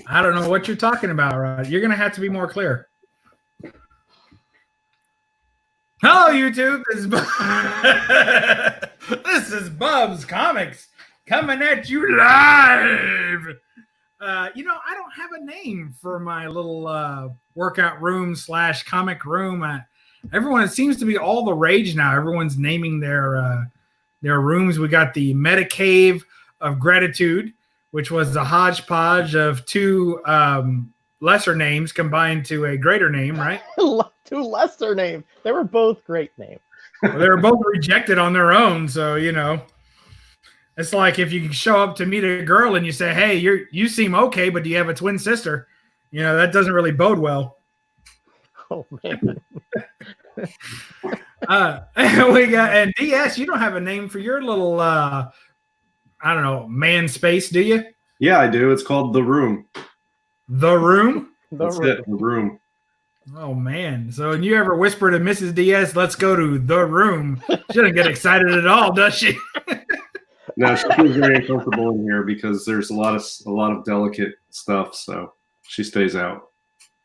I don't know what you're talking about, Rod. You're going to have to be more clear. Hello, YouTube. This is Bub's Comics coming at you live. I don't have a name for my little workout room / comic room. It seems to be all the rage now. Everyone's naming their rooms. We got the Meta Cave of Gratitude, which was a hodgepodge of two lesser names combined to a greater name, right? Two lesser names. They were both great names. Well, they were both rejected on their own, so it's like if you show up to meet a girl and you say, "Hey, you seem okay, but do you have a twin sister?" That doesn't really bode well. Oh man. We got and DS. You don't have a name for your little I don't know, man space, do you? Yeah, I do. It's called The Room. The Room? That's it, The Room. Oh, man. So when you ever whisper to Mrs. DS, let's go to The Room, she doesn't get excited at all, does she? No, she feels very uncomfortable in here because there's a lot of delicate stuff, so she stays out.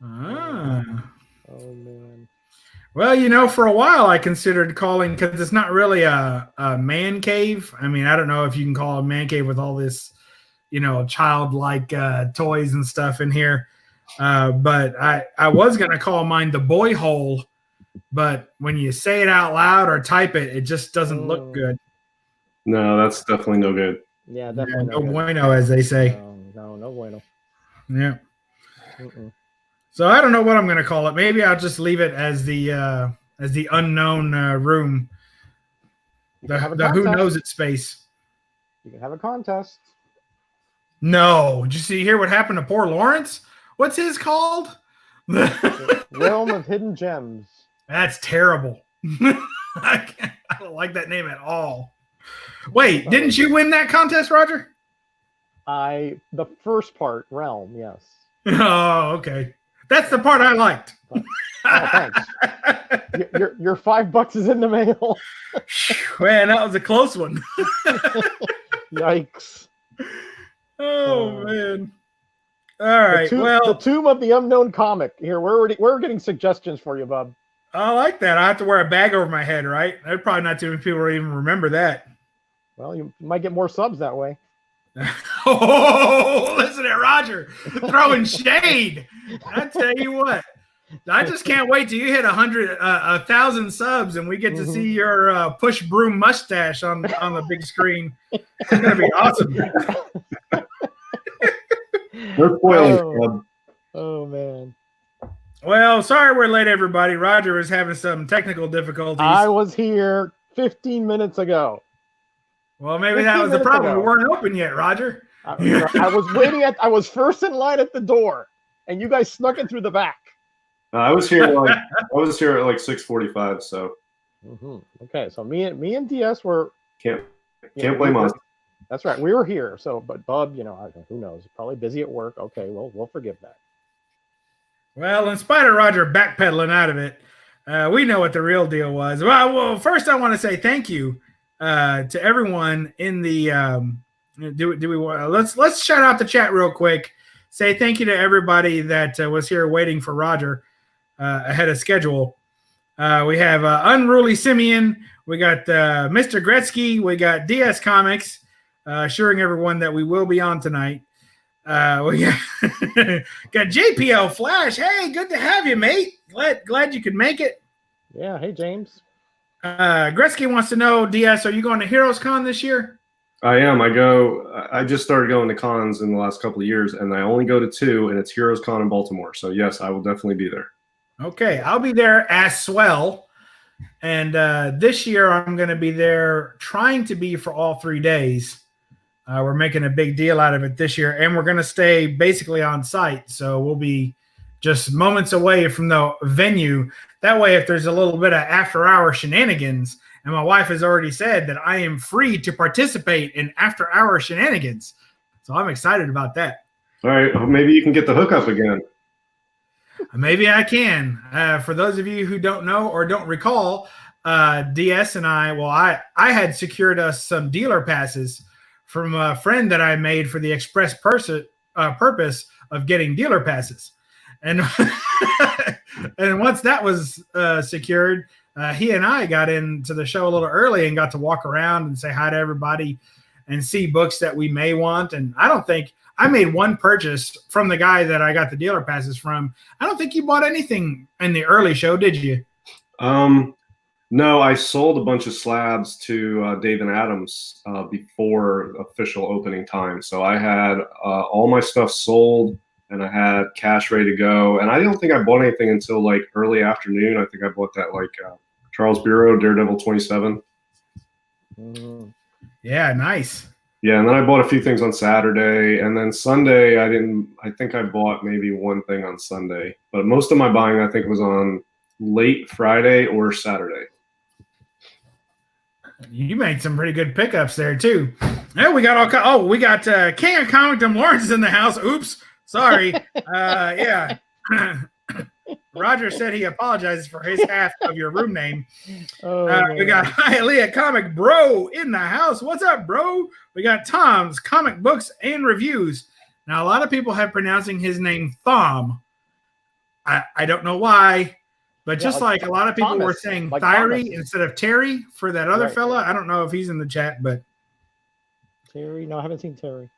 Ah. Oh, man. Well, for a while I considered calling, because it's not really a man cave. I mean, I don't know if you can call it a man cave with all this, childlike toys and stuff in here. But I was going to call mine the boy hole. But when you say it out loud or type it, it just doesn't look good. No, that's definitely no good. Yeah, definitely no bueno, as they say. No bueno. Yeah. So I don't know what I'm going to call it. Maybe I'll just leave it as the unknown room. The who knows it space. You can have a contest. No. Did you hear what happened to poor Lawrence? What's his called? Realm of Hidden Gems. That's terrible. I don't like that name at all. Wait, didn't you win that contest, Roger? The first part, Realm, yes. Oh, okay. That's the part I liked. Oh, thanks. Your $5 is in the mail. Man, that was a close one. Yikes. Oh, man. All right. The Tomb of the Unknown comic. Here, we're getting suggestions for you, Bub. I like that. I have to wear a bag over my head, right? There's probably not too many people even remember that. Well, you might get more subs that way. Oh, listen to Roger throwing shade. I tell you what, I just can't wait till you hit 1,000 subs and we get to see your push broom mustache on the big screen. It's gonna be awesome. Oh man. Well, sorry we're late, everybody. Roger was having some technical difficulties. I was here 15 minutes ago. Well, maybe that was the problem. We weren't open yet, Roger. I was waiting I was first in line at the door, and you guys snuck in through the back. I was here at like 6:45. So. Okay, so me and DS were can't blame us. That's right. We were here. So, but Bub, who knows? Probably busy at work. Okay, well, we'll forgive that. Well, in spite of Roger backpedaling out of it, we know what the real deal was. Well, first I want to say thank you to everyone in the. Let's shout out the chat real quick. Say thank you to everybody that was here waiting for Roger ahead of schedule. We have Unruly Simeon. We got Mr. Gretzky. We got DS Comics, assuring everyone that we will be on tonight. We got JPL Flash. Hey, good to have you, mate. Glad you could make it. Yeah. Hey, James. Gretzky wants to know, DS, are you going to Heroes Con this year? I am. I just started going to cons in the last couple of years, and I only go to 2, and it's Heroes Con in Baltimore. So yes, I will definitely be there. Okay, I'll be there as well. And this year I'm going to be there trying to be for all 3 days. We're making a big deal out of it this year, and we're going to stay basically on site. So we'll be just moments away from the venue. That way, if there's a little bit of after-hour shenanigans, and my wife has already said that I am free to participate in after-hour shenanigans. So I'm excited about that. All right, well, maybe you can get the hookup again. Maybe I can. For those of you who don't know or don't recall, DS and I had secured us some dealer passes from a friend that I made for the express purpose of getting dealer passes. And and once that was secured, he and I got into the show a little early and got to walk around and say hi to everybody and see books that we may want. And I don't think I made one purchase from the guy that I got the dealer passes from. I don't think you bought anything in the early show, did you? No, I sold a bunch of slabs to Dave and Adams before official opening time. So I had all my stuff sold and I had cash ready to go. And I don't think I bought anything until like early afternoon. I think I bought that like Charles Bureau, Daredevil 27. Yeah, nice. Yeah, and then I bought a few things on Saturday. And then Sunday, I think I bought maybe one thing on Sunday. But most of my buying, I think, was on late Friday or Saturday. You made some pretty good pickups there too. Yeah, we got we got King of Comicdom Lawrence in the house. Oops, sorry. Yeah, Roger said he apologizes for his half of your room name. We got Hialeah Comic Bro in the house. What's up, bro? We got Tom's Comic Books and Reviews. Now, a lot of people have pronouncing his name Thom. I don't know why. But just like a lot of people Thomas, were saying like Thyri Thomas. instead of Terry for that other Right, fella. I don't know if he's in the chat, but Terry? No, I haven't seen Terry.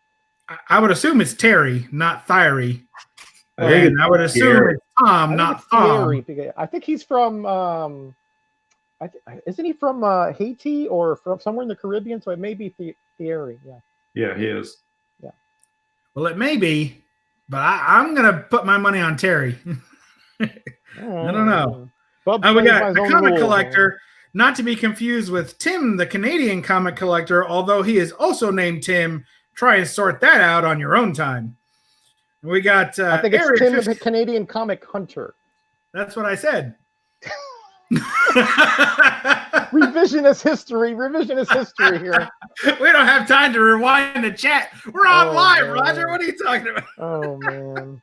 I would assume it's Terry, not Thyri. I think And I would assume it's Tom, not Thom. I think he's from. Isn't he from Haiti or from somewhere in the Caribbean? So it may be Thierry. Yeah. Yeah, he is. Yeah. Well, it may be, but I'm going to put my money on Terry. I don't know. Bub We plays by got his the own comic rules, collector, man. not to be confused with Tim, the Canadian comic collector, although he is also named Tim. Try and sort that out on your own time. We got I think it's Area Tim, 50 the Canadian comic hunter. That's what I said. Revisionist history here. We don't have time to rewind the chat. We're on live, man. Roger. What are you talking about? Oh man.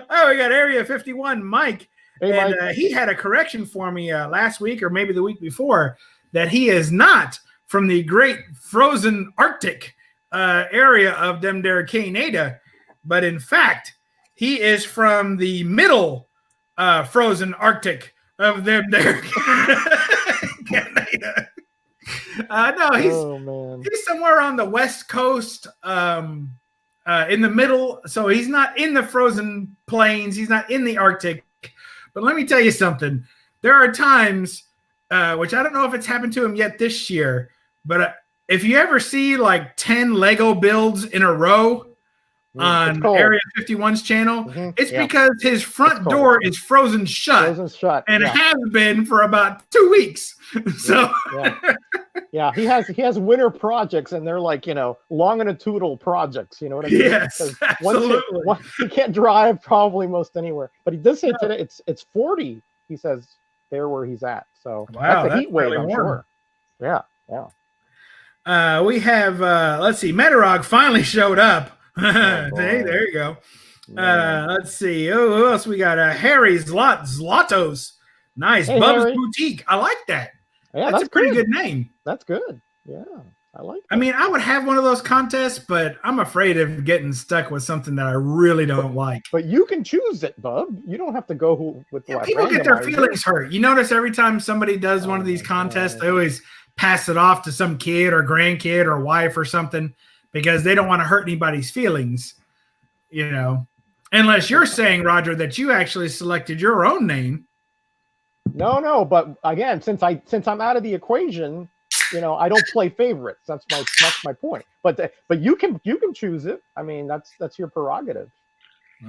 Oh, we got Area 51, Mike. Hey, And Mike. he had a correction for me last week or maybe the week before that he is not from the great frozen Arctic area of them there Canada, but in fact, he is from the middle frozen Arctic of them there Canada. No, he's somewhere on the west coast, in the middle. So he's not in the frozen plains. He's not in the Arctic. But let me tell you something. There are times, which I don't know if it's happened to him yet this year, but if you ever see like 10 Lego builds in a row on Area 51's channel, it's because his front door is frozen shut and has been for about 2 weeks. So yeah, he has winter projects and they're like, longitudinal projects, you know what I mean? Yes, absolutely. He can't drive probably most anywhere, but he does say today it's 40, he says, there where he's at. So that's a heat wave, really I'm sure. Yeah. We have let's see, Metarog finally showed up. Hey, there you go. Let's see. Oh, who else we got? Harry's Zlatos. Nice. Hey, Bub's Harry. Boutique. I like that. Yeah, that's a pretty good name. That's good. Yeah, I like that. I mean, I would have one of those contests, but I'm afraid of getting stuck with something that I really don't like. But you can choose it, Bub. You don't have to go with what people get their feelings hurt. You notice every time somebody does one of these contests, they always pass it off to some kid or grandkid or wife or something because they don't want to hurt anybody's feelings, unless you're saying, Roger, that you actually selected your own name. No, but again, since I'm out of the equation, I don't play favorites. That's my point. But you can choose it. I mean, that's your prerogative.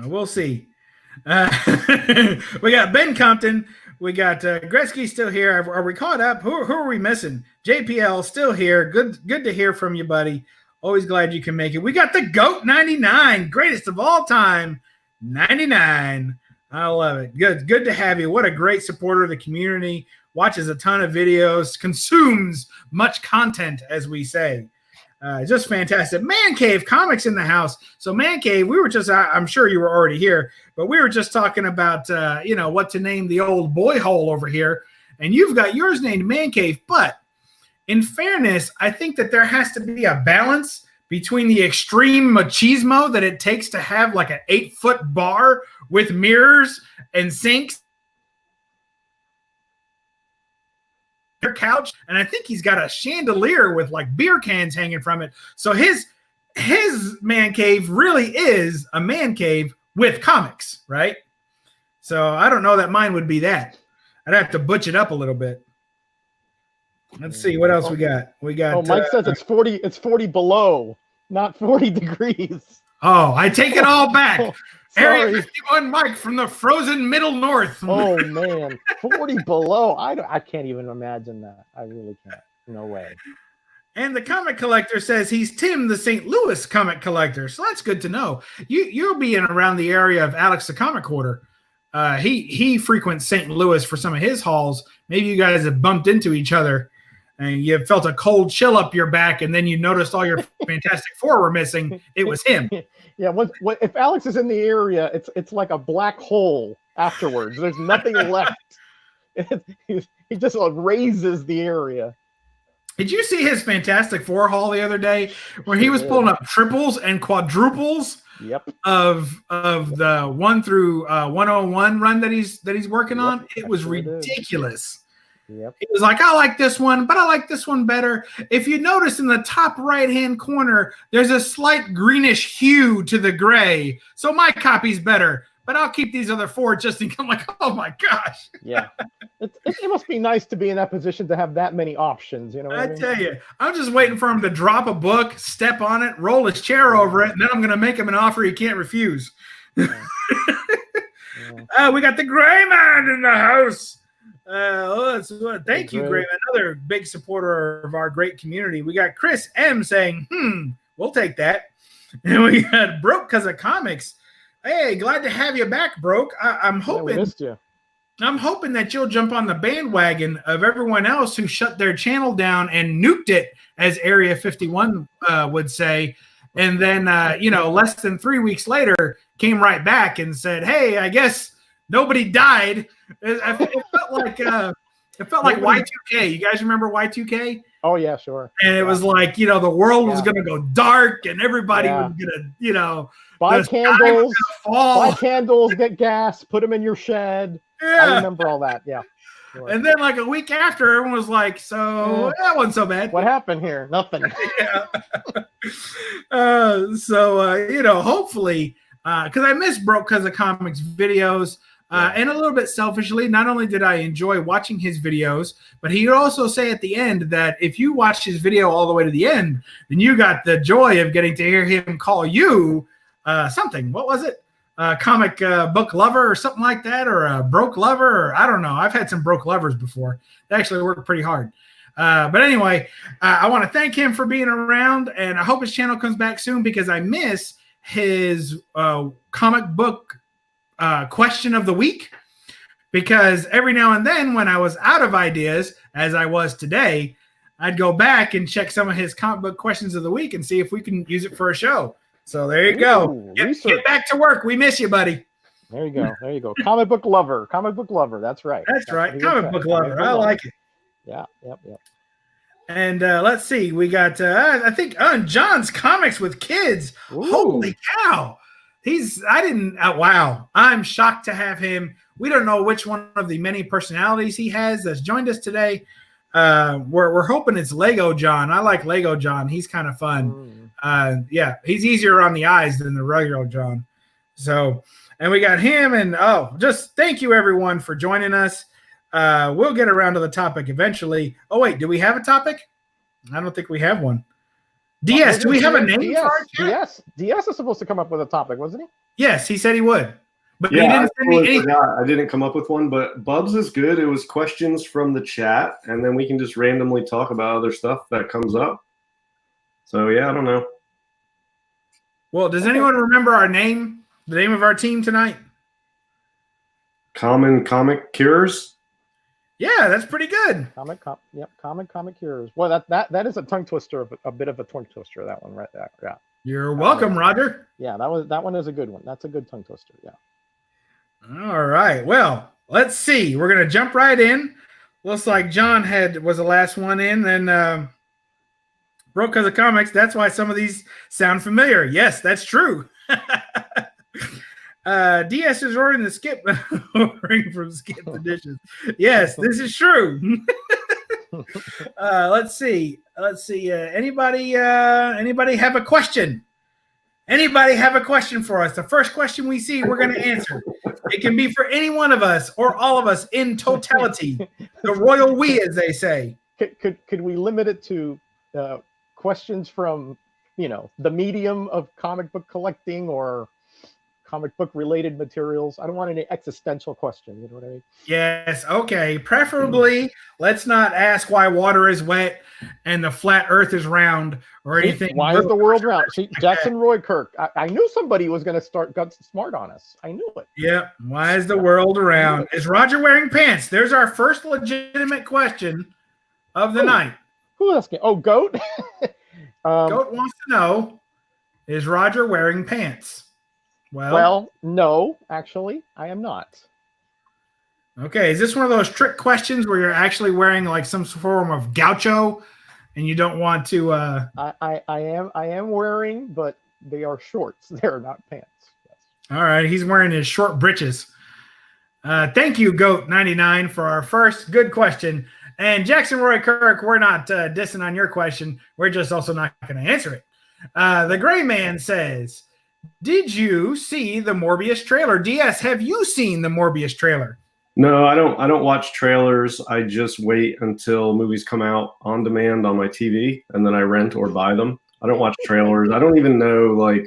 We'll see. We got Ben Compton. We got Gretzky still here. Are we caught up? Who are we missing? JPL still here. Good to hear from you, buddy. Always glad you can make it. We got the GOAT 99, greatest of all time, 99. I love it. Good to have you. What a great supporter of the community. Watches a ton of videos, consumes much content, as we say. Just fantastic. Man Cave Comics in the house. So Man Cave, we were just, I'm sure you were already here, but we were just talking about, what to name the old boy hole over here. And you've got yours named Man Cave. But in fairness, I think that there has to be a balance between the extreme machismo that it takes to have like an 8-foot bar with mirrors and sinks, couch, and I think he's got a chandelier with like beer cans hanging from it. So his man cave really is a man cave with comics, right? So I don't know that mine would be that. I'd have to butch it up a little bit. Let's see what else we got. We got. Oh, Mike says it's 40. It's 40 below, not 40 degrees. Oh, I take it all back. Oh, Area 51 Mike from the frozen middle north. Oh man, 40 below. I can't even imagine that. I really can't. No way. And the comic collector says he's Tim, the St. Louis comic collector. So that's good to know. You'll be in around the area of Alex the Comic Hoarder. He frequents St. Louis for some of his hauls. Maybe you guys have bumped into each other and you felt a cold chill up your back, and then you noticed all your Fantastic Four were missing. It was him. Yeah, if Alex is in the area, it's like a black hole afterwards. There's nothing left. He just raises the area. Did you see his Fantastic Four haul the other day where he was pulling up triples and quadruples? Yep. Of the 1 through 101 run that he's working on? It was ridiculous. Yep. He was like, I like this one, but I like this one better. If you notice in the top right-hand corner, there's a slight greenish hue to the gray. So my copy's better, but I'll keep these other 4 just in case. I'm like, oh my gosh. Yeah. It must be nice to be in that position to have that many options. You know what I mean? tell you, I'm just waiting for him to drop a book, step on it, roll his chair over it, and then I'm going to make him an offer he can't refuse. Yeah. We got the Gray Man in the house. Thank you, Gray Man, another big supporter of our great community. We got Chris M saying, we'll take that. And we got Broke because of comics. Hey, glad to have you back, Broke. I'm hoping we missed you. I'm hoping that you'll jump on the bandwagon of everyone else who shut their channel down and nuked it, as Area 51 would say. And then, less than 3 weeks later, came right back and said, hey, I guess nobody died. It felt like Y2K. You guys remember Y2K? Oh, yeah, sure. And it was like, the world was going to go dark and everybody was going to, buy candles, get gas, put them in your shed. Yeah. I remember all that. Yeah. Sure. And then like a week after, everyone was like, so that wasn't so bad. What happened here? Nothing. Hopefully, because I miss Broke because of comics videos. And a little bit selfishly, not only did I enjoy watching his videos, but he would also say at the end that if you watched his video all the way to the end, then you got the joy of getting to hear him call you something. What was it? Comic book lover or something like that, or a broke lover, or I don't know. I've had some broke lovers before. They actually work pretty hard. But anyway, I want to thank him for being around, and I hope his channel comes back soon because I miss his comic book question of the week, because every now and then when I was out of ideas, as I was today, I'd go back and check some of his comic book questions of the week and see if we can use it for a show. So there you go. Get back to work. We miss you, buddy. There you go. Comic book lover. That's right. That's right. Comic book lover. I like it. Yeah. Yep. And let's see. We got, I think, John's Comics with Kids. Ooh. Holy cow. Wow. I'm shocked to have him. We don't know which one of the many personalities he has that's joined us today. We're hoping it's Lego John. I like Lego John. He's kind of fun. He's easier on the eyes than the regular John. So, and we got him, and just thank you everyone for joining us. We'll get around to the topic eventually. Oh wait, do we have a topic? I don't think we have one. DS, do we have a name for our chat? DS is supposed to come up with a topic, wasn't he? Yes, he said he would. But he didn't send me anything. I didn't come up with one, but BUB'S is good. It was questions from the chat, and then we can just randomly talk about other stuff that comes up. So, I don't know. Well, does anyone remember our name, the name of our team tonight? Common Comic Cures? Yeah, that's pretty good. Common Comic Cures. Well, that is a tongue twister, a bit of a tongue twister, that one right there. Yeah. You're welcome, Roger. Yeah, that one is a good one. That's a good tongue twister. Yeah. All right. Well, let's see. We're gonna jump right in. Looks like John was the last one in. Then Broke because of comics. That's why some of these sound familiar. Yes, that's true. DS is ordering the skip ordering from Skip the Dishes. Yes, this is true. Let's see. Anybody have a question? Anybody have a question for us? The first question we see, we're going to answer. It can be for any one of us or all of us in totality. The royal we, as they say. Could we limit it to questions from, the medium of comic book collecting or comic book related materials? I don't want any existential question. You know what I mean? Yes. Okay. Preferably, let's not ask why water is wet and the flat earth is round or anything. Why is the world round? See, Jackson Roy Kirk. I knew somebody was going to got smart on us. I knew it. Yeah. Why is the world around? Is Roger wearing pants? There's our first legitimate question of the night. Who else? Oh, Goat. Goat wants to know, is Roger wearing pants? Well, no, actually, I am not. Okay, is this one of those trick questions where you're actually wearing like some form of gaucho, and you don't want to? I am wearing, but they are shorts. They are not pants. Yes. All right, he's wearing his short breeches. Thank you, Goat99, for our first good question. And Jackson Roy Kirk, we're not dissing on your question. We're just also not going to answer it. The Gray Man says, did you see the Morbius trailer? DS, have you seen the Morbius trailer? No, I don't watch trailers. I just wait until movies come out on demand on my TV, and then I rent or buy them. I don't watch trailers. I don't even know,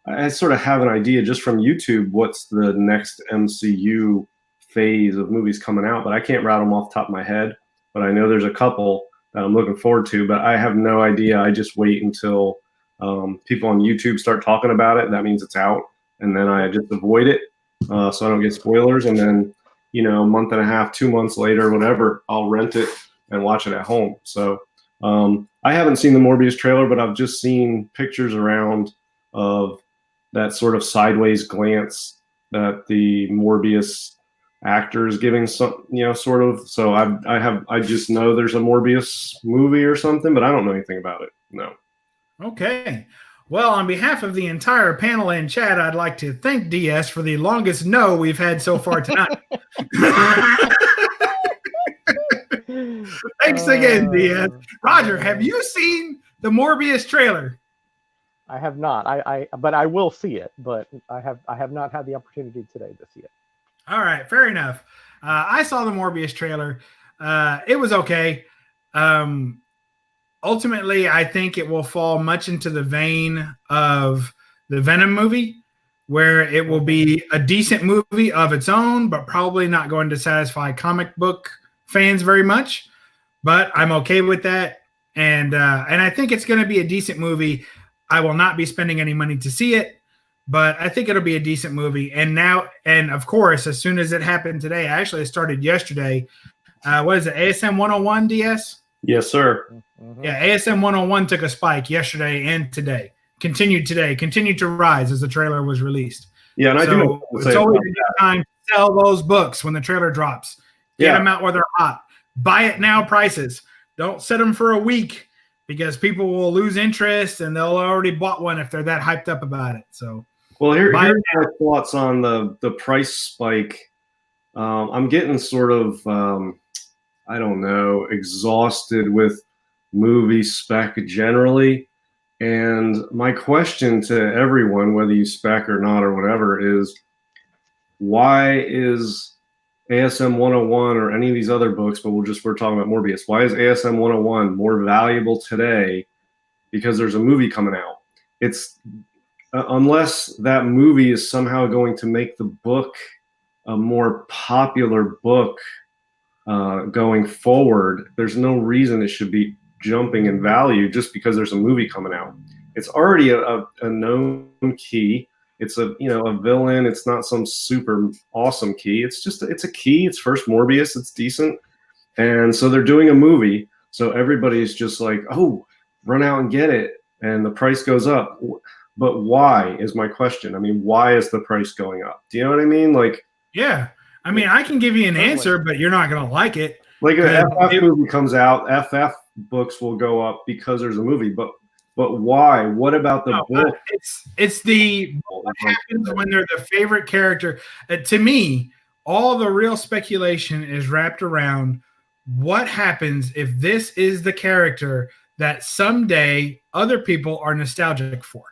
I sort of have an idea just from YouTube what's the next MCU phase of movies coming out, but I can't rattle them off the top of my head. But I know there's a couple that I'm looking forward to, but I have no idea. I just wait until people on YouTube start talking about it. That means it's out, and then I just avoid it so I don't get spoilers. And then, a month and a half, 2 months later, whatever, I'll rent it and watch it at home. So I haven't seen the Morbius trailer, but I've just seen pictures around of that sort of sideways glance that the Morbius actor is giving some, sort of. So I just know there's a Morbius movie or something, but I don't know anything about it. No. Okay. Well, on behalf of the entire panel and chat, I'd like to thank DS for the longest no we've had so far tonight. Thanks again, DS. Roger, have you seen the Morbius trailer? I have not. But I will see it. But I have not had the opportunity today to see it. All right, fair enough. I saw the Morbius trailer. It was okay. Ultimately, I think it will fall much into the vein of the Venom movie, where it will be a decent movie of its own, but probably not going to satisfy comic book fans very much. But I'm okay with that, and I think it's going to be a decent movie. I will not be spending any money to see it, but I think it'll be a decent movie. And of course, as soon as it happened today, actually it started yesterday. What is it, ASM 101, DS? Yes, sir. Mm-hmm. Yeah, ASM 101 took a spike yesterday and today. Continued to rise as the trailer was released. Yeah, and so it's always a good time to sell those books when the trailer drops. Get them out while they're hot. Buy it now prices. Don't set them for a week because people will lose interest and they'll already bought one if they're that hyped up about it. So, well, here's my thoughts on the price spike. I'm getting sort of I don't know, exhausted with movie spec generally. And my question to everyone, whether you spec or not or whatever, is why is ASM 101 or any of these other books, but we're talking about Morbius, why is ASM 101 more valuable today because there's a movie coming out? It's unless that movie is somehow going to make the book a more popular book going forward, there's no reason it should be jumping in value just because there's a movie coming out. It's already a known key. It's a villain. It's not some super awesome key. It's a key. It's first Morbius. It's decent. And so they're doing a movie. So everybody's just like, oh, run out and get it. And the price goes up. But why is my question. I mean, why is the price going up? Do you know what I mean? Yeah. I mean, I can give you an answer, but you're not going to like it. Like an FF movie comes out, FF books will go up because there's a movie, but why? What about the book? It's the what happens when they're the favorite character. To me, all the real speculation is wrapped around what happens if this is the character that someday other people are nostalgic for.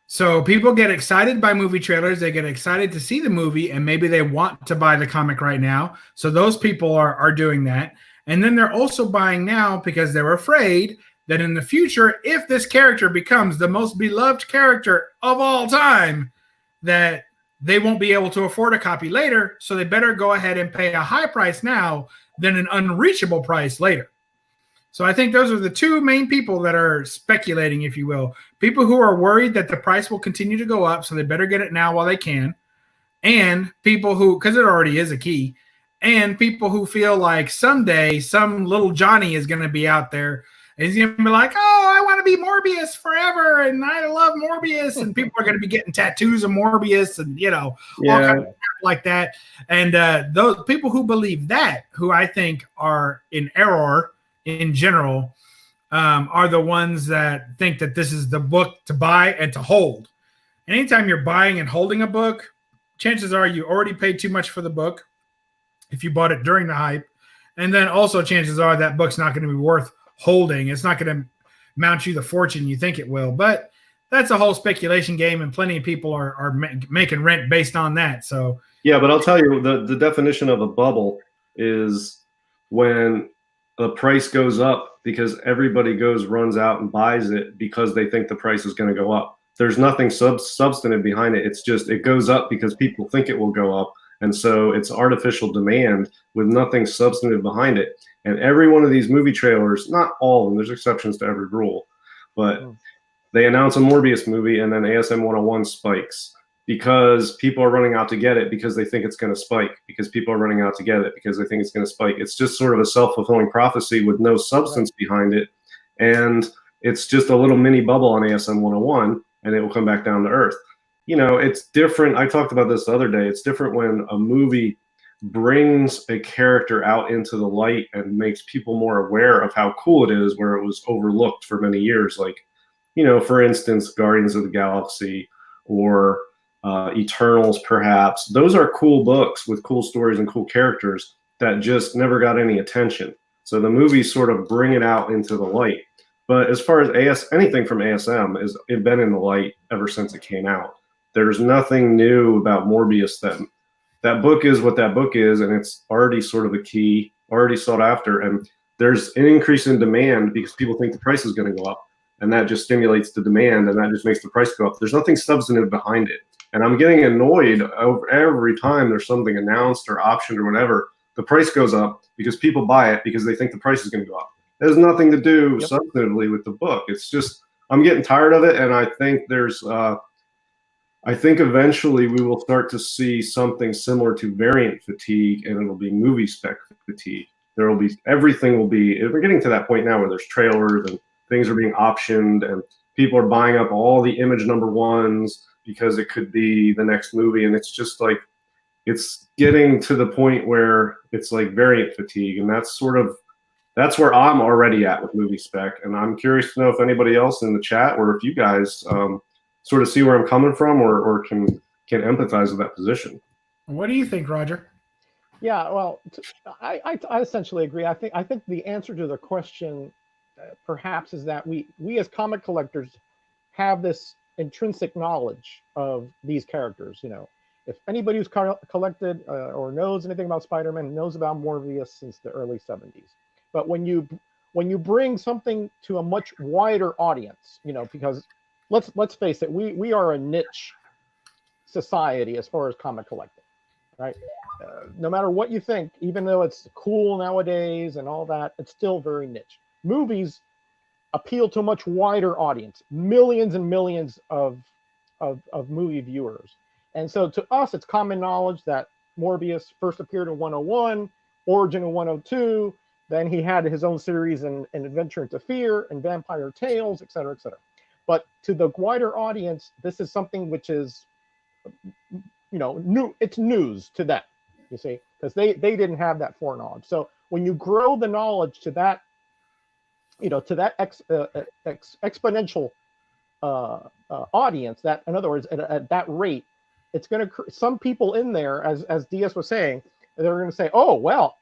So people get excited by movie trailers. They get excited to see the movie, and maybe they want to buy the comic right now. So those people are doing that. And then they're also buying now because they're afraid that in the future, if this character becomes the most beloved character of all time, that they won't be able to afford a copy later. So they better go ahead and pay a high price now than an unreachable price later. So I think those are the two main people that are speculating, if you will. People who are worried that the price will continue to go up, so they better get it now while they can. And people who, because it already is a key, and people who feel like someday some little Johnny is going to be out there and he's going to be like, oh, I want to be Morbius forever, and I love Morbius, and people are going to be getting tattoos of Morbius and, all kinds of stuff like that. And those people who believe that, who I think are in error in general, are the ones that think that this is the book to buy and to hold. Anytime you're buying and holding a book, chances are you already paid too much for the book if you bought it during the hype. And then also chances are that book's not going to be worth holding. It's not going to mount you the fortune you think it will. But that's a whole speculation game, and plenty of people are making rent based on that. So yeah, but I'll tell you, the definition of a bubble is when the price goes up because everybody runs out and buys it because they think the price is going to go up. There's nothing substantive behind it. It's just it goes up because people think it will go up. And so it's artificial demand with nothing substantive behind it. And every one of these movie trailers, not all of them, there's exceptions to every rule, but they announce a Morbius movie and then ASM 101 spikes because people are running out to get it because they think it's going to spike, because people are running out to get it because they think it's going to spike. It's just sort of a self-fulfilling prophecy with no substance behind it. And it's just a little mini bubble on ASM 101, and it will come back down to earth. It's different. I talked about this the other day. It's different when a movie brings a character out into the light and makes people more aware of how cool it is, where it was overlooked for many years. Like, for instance, Guardians of the Galaxy or Eternals, perhaps. Those are cool books with cool stories and cool characters that just never got any attention. So the movies sort of bring it out into the light. But as far as anything from ASM, is it been in the light ever since it came out. There's nothing new about Morbius. That book is what that book is, and it's already sort of a key, already sought after. And there's an increase in demand because people think the price is going to go up, and that just stimulates the demand, and that just makes the price go up. There's nothing substantive behind it. And I'm getting annoyed over every time there's something announced or optioned or whatever. The price goes up because people buy it because they think the price is going to go up. It has nothing to do substantively with the book. It's just I'm getting tired of it, and I think I think eventually we will start to see something similar to variant fatigue, and it'll be movie spec fatigue. Everything will be. We're getting to that point now where there's trailers and things are being optioned, and people are buying up all the image number ones because it could be the next movie, and it's just like it's getting to the point where it's like variant fatigue, and that's where I'm already at with movie spec. And I'm curious to know if anybody else in the chat or if you guys sort of see where I'm coming from or can empathize with that position. What do you think, Roger? Yeah, well, I essentially agree. I think the answer to the question perhaps is that we as comic collectors have this intrinsic knowledge of these characters. If anybody who's collected or knows anything about Spider-Man knows about Morbius since the early 70s. But when you bring something to a much wider audience, because let's face it, we are a niche society as far as comic collecting, right? No matter what you think, even though it's cool nowadays and all that, it's still very niche. Movies appeal to a much wider audience, millions and millions of movie viewers. And so to us, it's common knowledge that Morbius first appeared in 101, Origin in 102, then he had his own series in Adventure into Fear and Vampire Tales, et cetera, et cetera. But to the wider audience, this is something which is, new. It's news to them, you see, because they didn't have that foreknowledge. So when you grow the knowledge to that to that exponential audience, that, in other words, at that rate, it's going to, some people in there, as DS was saying, they're going to say, oh, well,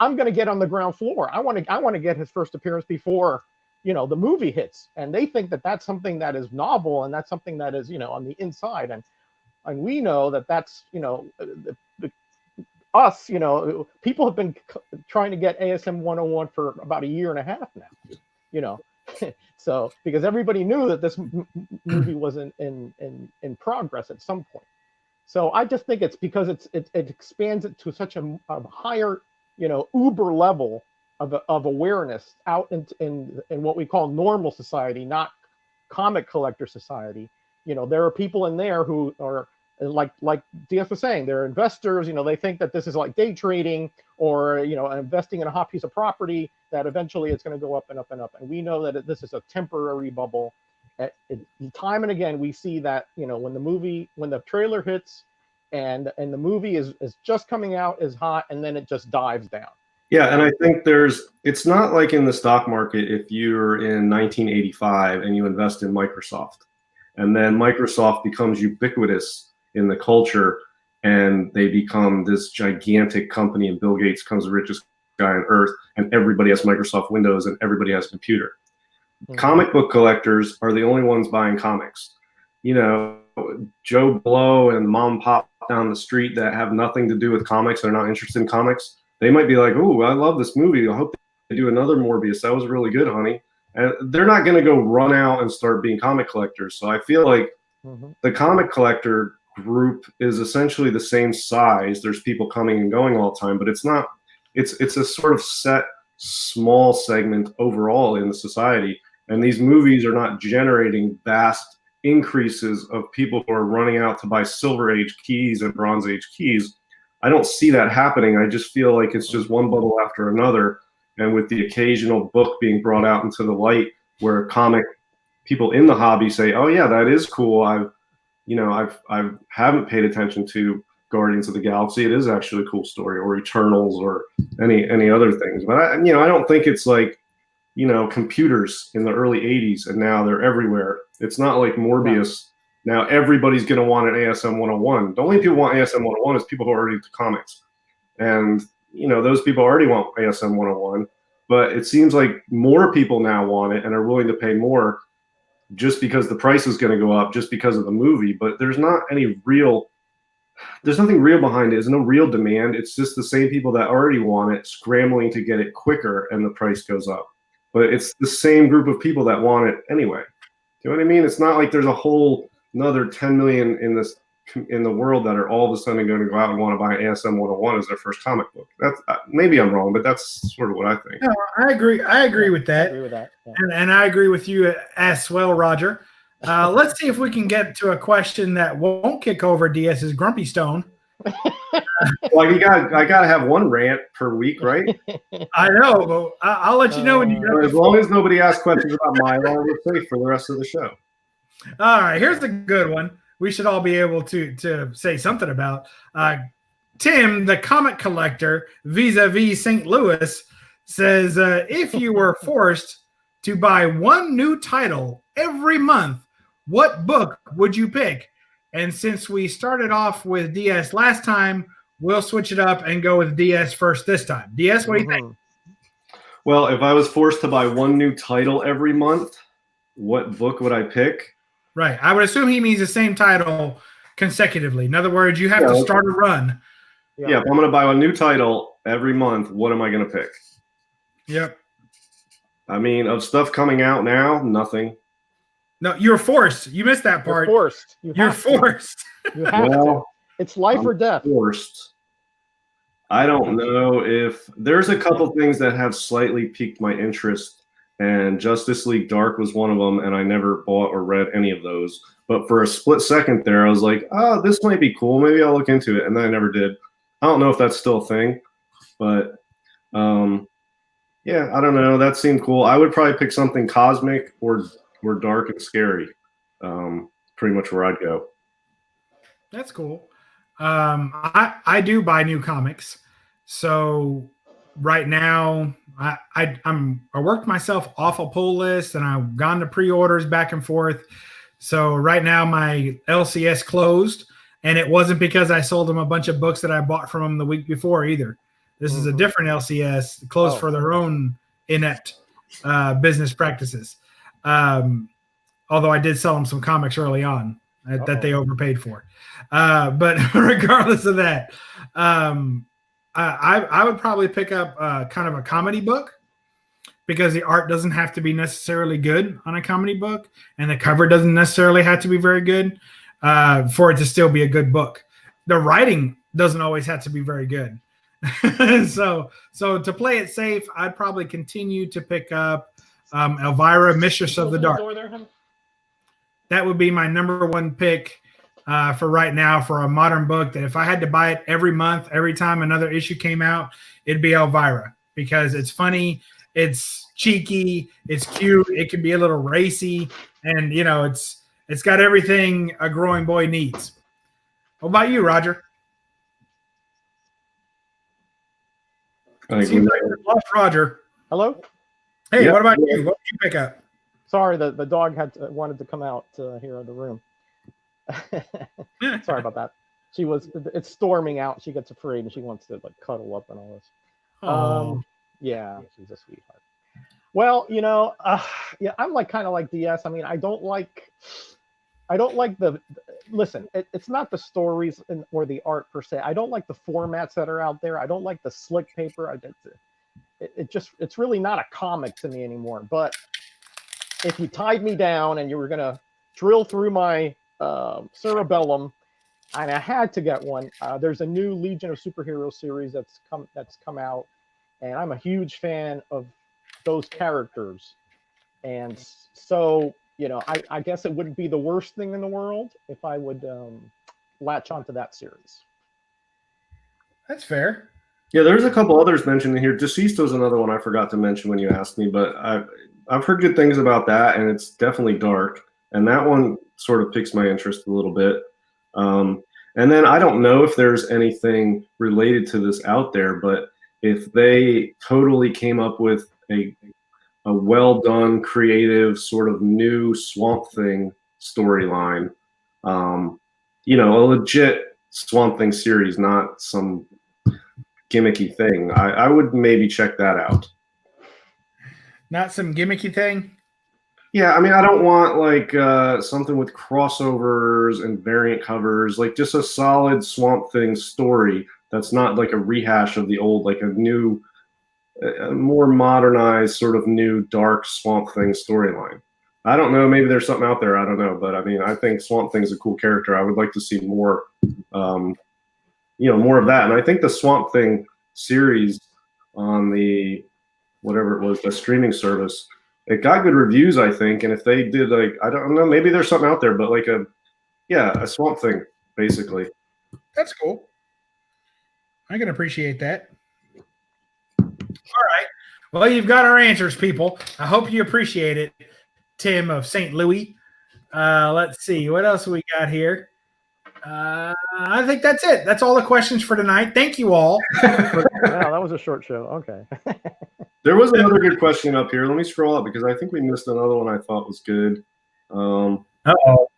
I'm going to get on the ground floor. I want to get his first appearance before, the movie hits. And they think that that's something that is novel, and that's something that is, on the inside. And we know that that's, us, people have been trying to get ASM 101 for about a year and a half now, so because everybody knew that this movie was in progress at some point. So I just think it's because it expands it to such a higher, uber level of awareness out in what we call normal society, not comic collector society. There are people in there who are, like DS was saying, they're investors. They think that this is like day trading or investing in a hot piece of property, that eventually it's going to go up and up and up. And we know that this is a temporary bubble. Time and again, we see that when the trailer hits and the movie is just coming out, is hot, and then it just dives down. Yeah, and I think it's not like in the stock market. If you're in 1985 and you invest in Microsoft, and then Microsoft becomes ubiquitous in the culture, and they become this gigantic company, and Bill Gates becomes the richest guy on earth, and everybody has Microsoft Windows and everybody has a computer. Mm-hmm. Comic book collectors are the only ones buying comics. Joe Blow and mom and pop down the street that have nothing to do with comics, they're not interested in comics, they might be like, oh, I love this movie, I hope they do another Morbius, that was really good, honey. And they're not going to go run out and start being comic collectors. So I feel like the comic collector group is essentially the same size. There's people coming and going all the time, but it's a sort of set small segment overall in the society. And these movies are not generating vast increases of people who are running out to buy Silver Age keys and Bronze Age keys. I don't see that happening. I just feel like it's just one bubble after another. And with the occasional book being brought out into the light where comic people in the hobby say, oh yeah, that is cool. I haven't paid attention to Guardians of the Galaxy. It is actually a cool story, or Eternals, or any other things. But I don't think it's like, computers in the early 80s and now they're everywhere. It's not like Morbius. Now everybody's going to want an ASM 101. The only people who want ASM 101 is people who are already into comics. And, those people already want ASM 101. But it seems like more people now want it and are willing to pay more just because the price is going to go up, just because of the movie. But there's nothing real behind it. There's no real demand. It's just the same people that already want it scrambling to get it quicker, and the price goes up. But it's the same group of people that want it anyway. Do you know what I mean? It's not like there's a whole another 10 million in the world that are all of a sudden going to go out and want to buy ASM 101 as their first comic book. That's maybe I'm wrong, but that's sort of what I think. No, I agree. I agree with that. I agree with that. Yeah. And I agree with you as well, Roger. Let's see if we can get to a question that won't kick over DS's Grumpy Stone. Well, I got to have one rant per week, right? I know, but I'll let you know when you go. As long as nobody asks questions about Milo, we're safe for the rest of the show. All right, here's a good one. We should all be able to say something about. Tim, the comic collector, vis-a-vis St. Louis, says, if you were forced to buy one new title every month, what book would you pick? And since we started off with DS last time, we'll switch it up and go with DS first this time. DS, what do you think? Well, if I was forced to buy one new title every month, what book would I pick? Right. I would assume he means the same title consecutively. In other words, you have to start a run. Yeah, if I'm going to buy a new title every month, what am I going to pick? Yep. I mean, of stuff coming out now, nothing. No, you're forced. You missed that part. You're forced. You're forced. You have to. It's life or death. Forced. I don't know if there's a couple things that have slightly piqued my interest, and Justice League Dark was one of them, and I never bought or read any of those. But for a split second there, I was like, oh, this might be cool. Maybe I'll look into it, and then I never did. I don't know if that's still a thing, but yeah, I don't know. That seemed cool. I would probably pick something cosmic or dark and scary. Pretty much where I'd go. That's cool. I do buy new comics. So right now, I worked myself off a pull list, and I've gone to pre-orders back and forth. So right now my LCS closed, and it wasn't because I sold them a bunch of books that I bought from them the week before either. This is a different LCS closed for their own inept business practices. Although I did sell them some comics early on that they overpaid for. But regardless of that, I would probably pick up kind of a comedy book, because the art doesn't have to be necessarily good on a comedy book, and the cover doesn't necessarily have to be very good for it to still be a good book. The writing doesn't always have to be very good. So to play it safe, I'd probably continue to pick up Elvira, Mistress of the Dark. That would be my number one pick for right now for a modern book, that if I had to buy it every month, every time another issue came out, it'd be Elvira, because it's funny, it's cheeky, it's cute, it can be a little racy, and it's got everything a growing boy needs. What about you, Roger? Seems like we lost Roger. Hello? Hey, What about you? What did you pick up? Sorry, the dog wanted to come out here in the room. Sorry about that. It's storming out. She gets afraid and she wants to like cuddle up and all this. Yeah, she's a sweetheart. Well, yeah, I'm kind of like DS. I mean, I don't like listen, it's not the stories or the art per se. I don't like the formats that are out there. I don't like the slick paper. It's really not a comic to me anymore. But if you tied me down and you were gonna drill through my cerebellum, and I had to get one, there's a new Legion of Superheroes series that's come out, and I'm a huge fan of those characters, and so I guess it wouldn't be the worst thing in the world if I would latch onto that series. That's fair. Yeah, there's a couple others mentioned in here. Deceased was another one I forgot to mention when you asked me, but I've heard good things about that, and it's definitely dark, and that one sort of piques my interest a little bit. And then I don't know if there's anything related to this out there, but if they totally came up with a well done, creative, sort of new Swamp Thing storyline, a legit Swamp Thing series, not some gimmicky thing, I would maybe check that out. Not some gimmicky thing? Yeah, I mean, I don't want like something with crossovers and variant covers, like just a solid Swamp Thing story that's not like a rehash of the old, like a new, a more modernized sort of new dark Swamp Thing storyline. I don't know, maybe there's something out there, I don't know, but I mean, I think Swamp Thing's a cool character. I would like to see more, more of that. And I think the Swamp Thing series on the, whatever it was, the streaming service, it got good reviews, I think. And if they did, like, I don't know, maybe there's something out there, but like a Swamp Thing, basically. That's cool. I can appreciate that. All right. Well, you've got our answers, people. I hope you appreciate it, Tim of St. Louis. Let's see. What else we got here? I think that's it. That's all the questions for tonight. Thank you all. Wow, that was a short show. Okay. There was another good question up here. Let me scroll up because I think we missed another one I thought was good. Uh-oh.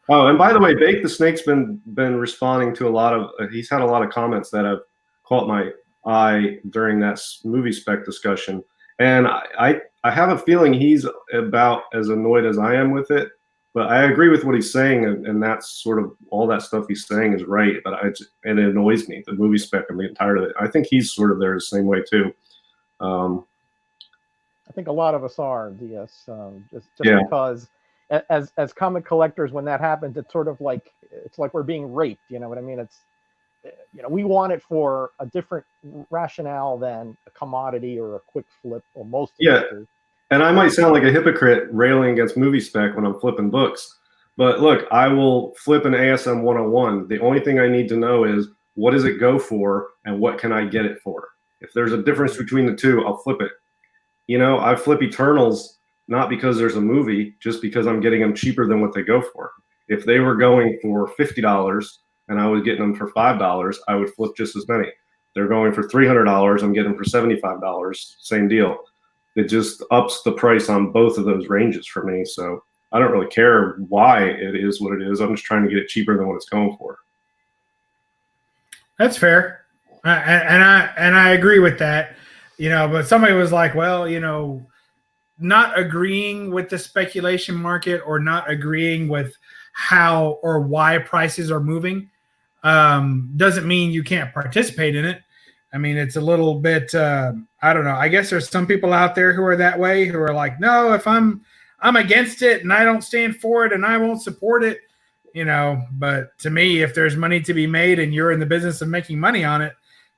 Oh, and by the way, Bake the Snake's been responding to a lot of. He's had a lot of comments that have caught my eye during that movie spec discussion, and I have a feeling he's about as annoyed as I am with it. But I agree with what he's saying, and that's sort of all that stuff he's saying is right. But it annoys me, the movie spec. I'm getting tired of it. I think he's sort of there the same way too. I think a lot of us are, DS, just because as comic collectors, when that happens, it's sort of like we're being raped. You know what I mean? It's we want it for a different rationale than a commodity or a quick flip, or most. Yeah. And I might sound like a hypocrite railing against movie spec when I'm flipping books. But look, I will flip an ASM 101. The only thing I need to know is what does it go for and what can I get it for? If there's a difference between the two, I'll flip it. I flip Eternals not because there's a movie, just because I'm getting them cheaper than what they go for. If they were going for $50 and I was getting them for $5, I would flip just as many. They're going for $300. I'm getting for $75. Same deal. It just ups the price on both of those ranges for me. So I don't really care why it is what it is. I'm just trying to get it cheaper than what it's going for. That's fair. And I agree with that, but somebody was like, well, not agreeing with the speculation market or not agreeing with how or why prices are moving doesn't mean you can't participate in it. I mean, it's a little bit, I don't know. I guess there's some people out there who are that way, who are like, no, if I'm against it and I don't stand for it and I won't support it, but to me, if there's money to be made and you're in the business of making money on it,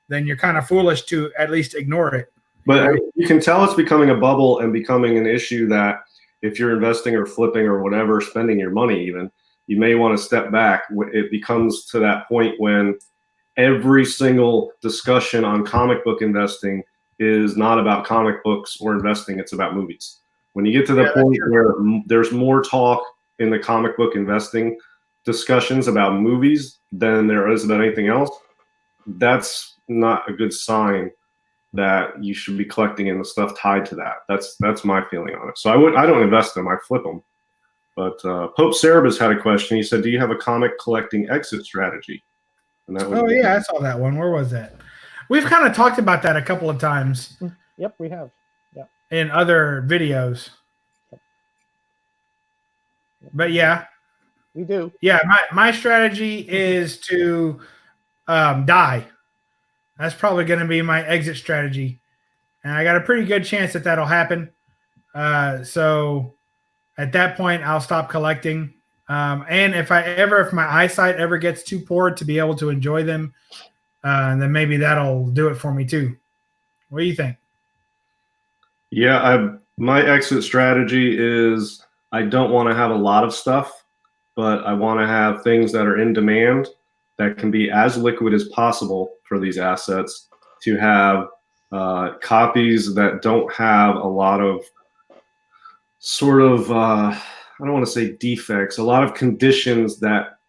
then you're kind of foolish to at least ignore it. But you can tell it's becoming a bubble and becoming an issue that if you're investing or flipping or whatever, spending your money even, you may want to step back. It becomes to that point when every single discussion on comic book investing is not about comic books or investing, it's about movies. When you get to the point where there's more talk in the comic book investing discussions about movies than there is about anything else, that's not a good sign that you should be collecting in the stuff tied to that. That's my feeling on it. So I don't invest in them, I flip them. But Pope Cerebus had a question. He said, do you have a comic collecting exit strategy? And that was yeah, I saw that one. Where was that? We've kind of talked about that a couple of times. Yep, we have. Yeah. In other videos. But yeah. We do. Yeah, my strategy is to die. That's probably going to be my exit strategy. And I got a pretty good chance that that'll happen. So at that point, I'll stop collecting. And if my eyesight ever gets too poor to be able to enjoy them, then maybe that'll do it for me too. What do you think? Yeah, my exit strategy is I don't want to have a lot of stuff, but I want to have things that are in demand that can be as liquid as possible for these assets, to have copies that don't have a lot of sort of, I don't want to say defects, a lot of conditions that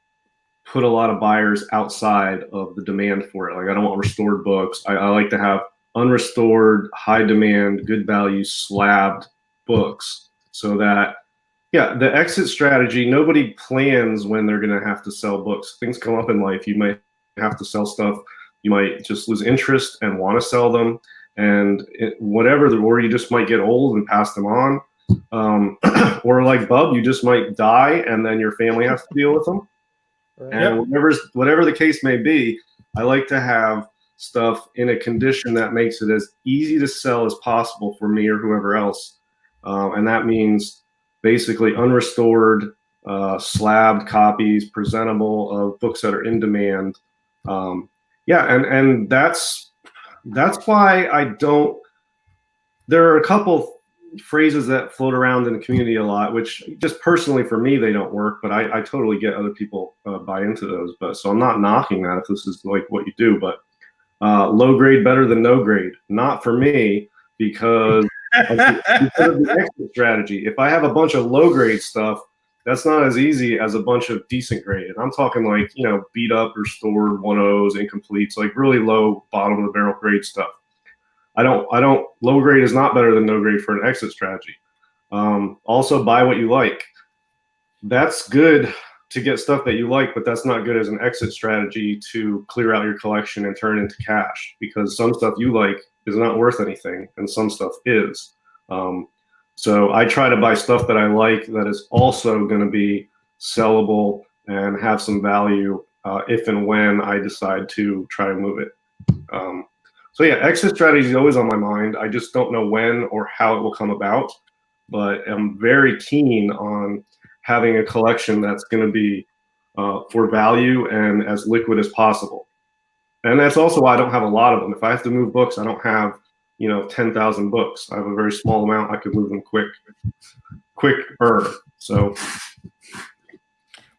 put a lot of buyers outside of the demand for it. Like I don't want restored books. I like to have unrestored, high demand, good value, slabbed books, so that, yeah, the exit strategy, nobody plans when they're going to have to sell books. Things come up in life. You might have to sell stuff. You might just lose interest and want to sell them, and or you just might get old and pass them on. Or like Bub, you just might die and then your family has to deal with them. Right. And whatever the case may be, I like to have stuff in a condition that makes it as easy to sell as possible for me or whoever else. And that means basically unrestored, slabbed copies, presentable of books that are in demand. And that's why I don't. There are a couple phrases that float around in the community a lot, which just personally for me they don't work, but I totally get other people buy into those. But so I'm not knocking that if this is like what you do, but low grade better than no grade, not for me, because of the exit strategy. If I have a bunch of low grade stuff, that's not as easy as a bunch of decent grade. And I'm talking like, beat up, restored, 1.0s, incompletes, like really low bottom of the barrel grade stuff. Low grade is not better than no grade for an exit strategy. Also buy what you like. That's good to get stuff that you like, but that's not good as an exit strategy to clear out your collection and turn it into cash, because some stuff you like is not worth anything and some stuff is. So I try to buy stuff that I like that is also going to be sellable and have some value if and when I decide to try to move it. So yeah, exit strategy is always on my mind. I just don't know when or how it will come about, but I'm very keen on having a collection that's going to be for value and as liquid as possible. And that's also why I don't have a lot of them. If I have to move books, I don't have 10,000 books. I have a very small amount. I could move them quicker. So,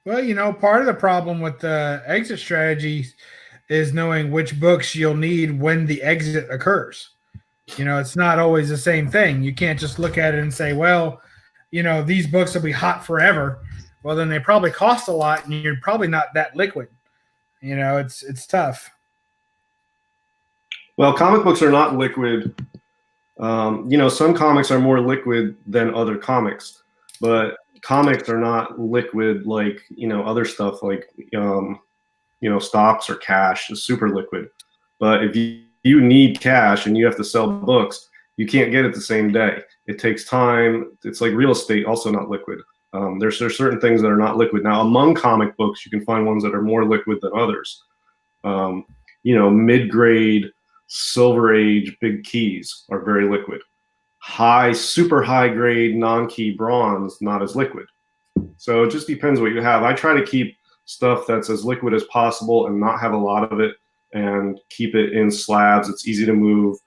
well, part of the problem with the exit strategy is knowing which books you'll need when the exit occurs. It's not always the same thing. You can't just look at it and say, well, these books will be hot forever. Well, then they probably cost a lot and you're probably not that liquid. It's tough. Well, comic books are not liquid. Some comics are more liquid than other comics, but comics are not liquid like, other stuff like, stocks or cash is super liquid. But if you need cash and you have to sell books, you can't get it the same day. It takes time. It's like real estate, also not liquid. There's certain things that are not liquid. Now, among comic books, you can find ones that are more liquid than others. Mid-grade, Silver Age, big keys are very liquid. Super high grade, non-key bronze, not as liquid. So it just depends what you have. I try to keep stuff that's as liquid as possible and not have a lot of it, and keep it in slabs. It's easy to move.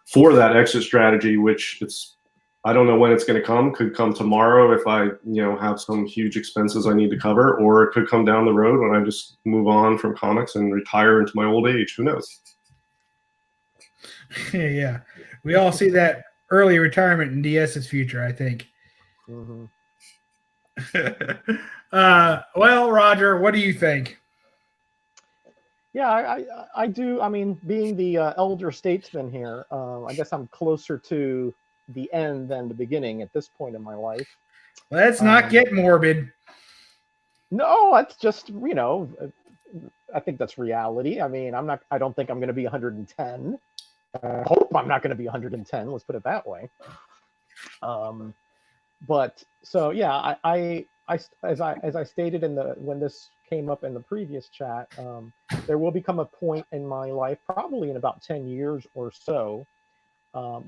For that exit strategy, which I don't know when it's going to come. Could come tomorrow if I, have some huge expenses I need to cover, or it could come down the road when I just move on from comics and retire into my old age. Who knows? Yeah, we all see that early retirement in DS's future, I think. Mm-hmm. Well, Roger, what do you think? Yeah, I do. I mean, being the elder statesman here, I guess I'm closer to the end than the beginning at this point in my life. Let's not get morbid. No, it's just, I think that's reality. I mean, I don't think I'm going to be 110. I hope I'm not going to be 110. Let's put it that way. But so yeah, I as I stated when this came up in the previous chat, there will become a point in my life, probably in about 10 years or so,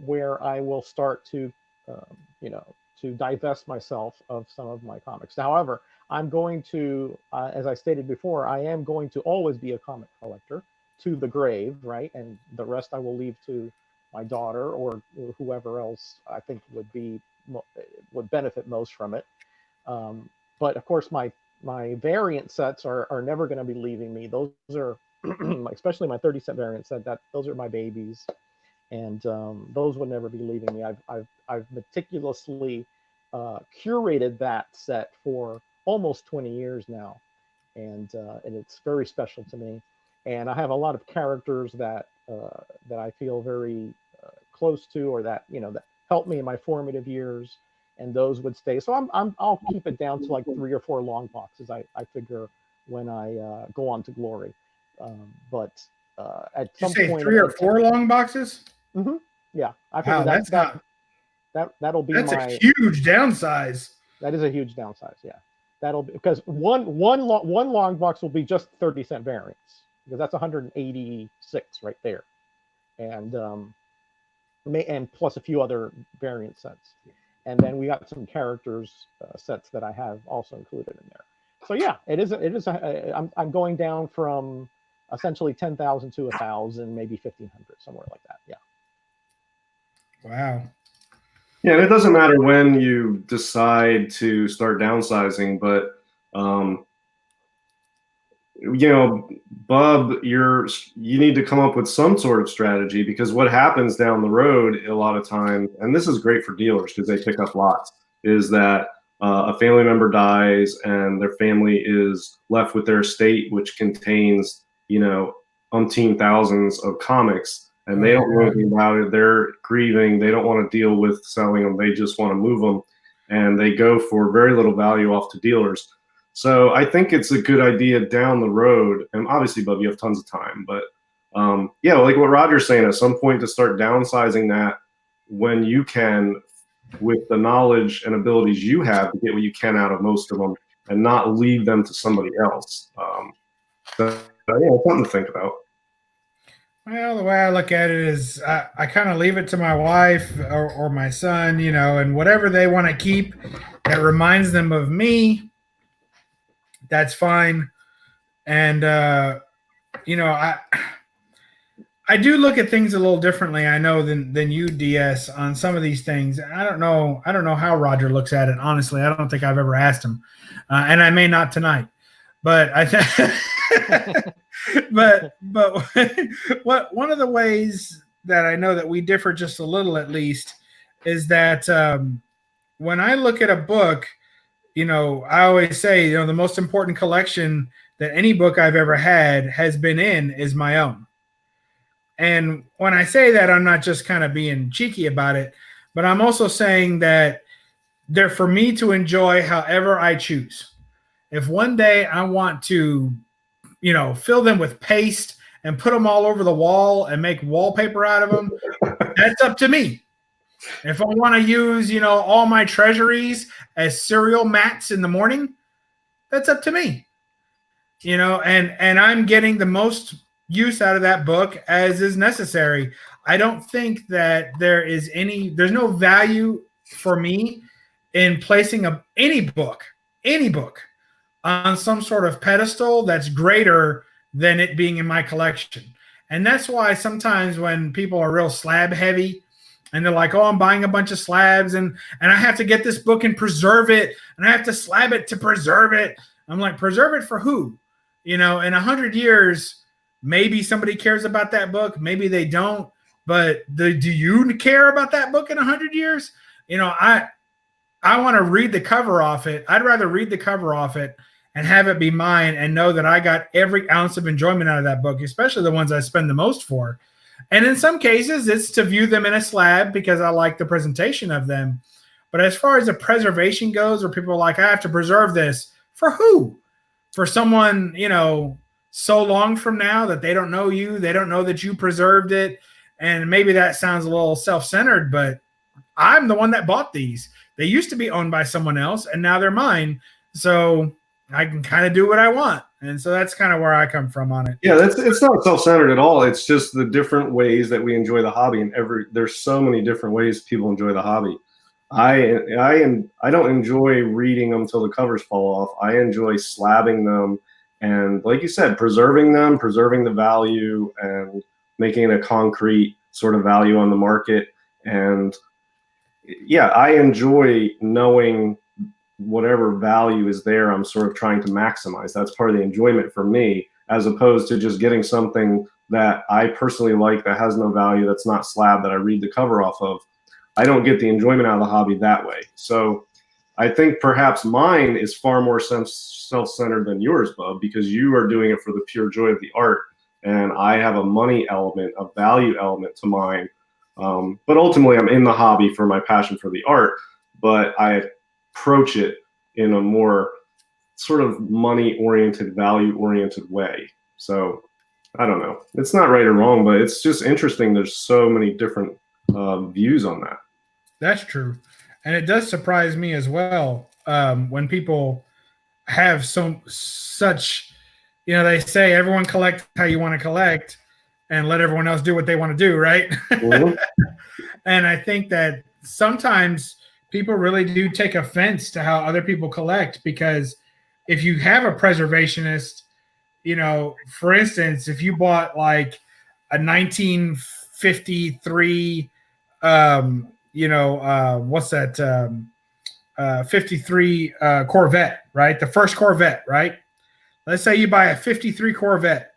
where I will start to, to divest myself of some of my comics. However, I'm going to, as I stated before, I am going to always be a comic collector to the grave, right? And the rest I will leave to my daughter or whoever else I think would benefit most from it. But of course, my variant sets are never going to be leaving me. Those are, especially my 30 set variant set, those are my babies, and those would never be leaving me. I've meticulously curated that set for almost 20 years now, and it's very special to me. And I have a lot of characters that I feel very close to, or that that helped me in my formative years, and those would stay. So I'll keep it down to like 3 or 4 long boxes. I figure when I go on to glory. But at some point, 3 or 4 long boxes. Mm-hmm. Yeah, I wow, figure that'll be that's a huge downsize. That is a huge downsize. Yeah, that'll be because one long box will be just 30 cent variants, because that's 186 right there, and plus a few other variant sets. And then we got some characters sets that I have also included in there. So yeah, I'm going down from essentially 10,000 to 1,000, maybe 1,500, somewhere like that. Yeah. Wow. Yeah, and it doesn't matter when you decide to start downsizing, but Bub, you need to come up with some sort of strategy, because what happens down the road a lot of times, and this is great for dealers because they pick up lots, is that a family member dies and their family is left with their estate, which contains, umpteen thousands of comics, and they don't know anything about it. They're grieving. They don't want to deal with selling them. They just want to move them, and they go for very little value off to dealers. So I think it's a good idea down the road, and obviously, Bub, you have tons of time, but yeah, like what Roger's saying, at some point to start downsizing that when you can, with the knowledge and abilities you have, to get what you can out of most of them and not leave them to somebody else. Yeah, it's something to think about. Well, the way I look at it is I kind of leave it to my wife or my son, and whatever they want to keep that reminds them of me, that's fine. And, I do look at things a little differently, I know, than you, DS, on some of these things. I don't know how Roger looks at it. Honestly, I don't think I've ever asked him, and I may not tonight. But I think, but what one of the ways that I know that we differ just a little, at least, is that when I look at a book, I always say, the most important collection that any book I've ever had has been in is my own. And when I say that, I'm not just kind of being cheeky about it, but I'm also saying that they're for me to enjoy however I choose. If one day I want to, fill them with paste and put them all over the wall and make wallpaper out of them, that's up to me. If I want to use, all my treasuries as cereal mats in the morning, that's up to me. And I'm getting the most use out of that book as is necessary. I don't think that there's no value for me in placing any book on some sort of pedestal that's greater than it being in my collection. And that's why sometimes when people are real slab heavy and they're like, oh, I'm buying a bunch of slabs and I have to get this book and preserve it and I have to slab it to preserve it. I'm like, preserve it for who? In 100 years, maybe somebody cares about that book. Maybe they don't. But do you care about that book in 100 years? I want to read the cover off it. I'd rather read the cover off it and have it be mine and know that I got every ounce of enjoyment out of that book, especially the ones I spend the most for. And in some cases, it's to view them in a slab because I like the presentation of them. But as far as the preservation goes, where people are like, I have to preserve this, for who? For someone, so long from now that they don't know you, they don't know that you preserved it. And maybe that sounds a little self-centered, but I'm the one that bought these. They used to be owned by someone else, and now they're mine. So I can kind of do what I want. And so that's kind of where I come from on it. Yeah, it's not self-centered at all. It's just the different ways that we enjoy the hobby, and there's so many different ways people enjoy the hobby. I don't enjoy reading them till the covers fall off. I enjoy slabbing them and, like you said, preserving them, preserving the value, and making it a concrete sort of value on the market. And yeah, I enjoy knowing whatever value is there, I'm sort of trying to maximize. That's part of the enjoyment for me, as opposed to just getting something that I personally like that has no value, that's not slab, that I read the cover off of. I don't get the enjoyment out of the hobby that way. So I think perhaps mine is far more self-centered than yours, Bub, because you are doing it for the pure joy of the art, and I have a money element, a value element to mine. But ultimately, I'm in the hobby for my passion for the art, but I approach it in a more sort of money-oriented, value-oriented way. So I don't know. It's not right or wrong, but it's just interesting. There's so many different views on that. That's true. And it does surprise me as well when people have such, they say everyone collect how you want to collect and let everyone else do what they want to do, right? Mm-hmm. And I think that sometimes people really do take offense to how other people collect, because if you have a preservationist, for instance, if you bought like a 1953 what's that? 53 Corvette, right? The first Corvette, right? Let's say you buy a 53 Corvette.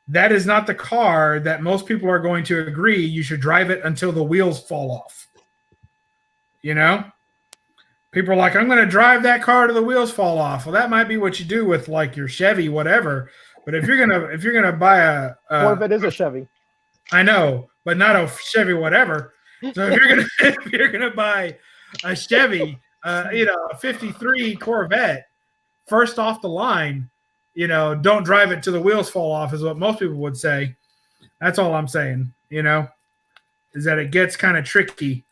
That is not the car that most people are going to agree you should drive it until the wheels fall off. People are like, I'm going to drive that car till the wheels fall off. Well, that might be what you do with like your Chevy, whatever. But if you're gonna buy a Corvette is a Chevy. I know, but not a Chevy, whatever. So if you're gonna buy a Chevy, a 53 Corvette, first off the line, don't drive it till the wheels fall off, is what most people would say. That's all I'm saying, is that it gets kind of tricky.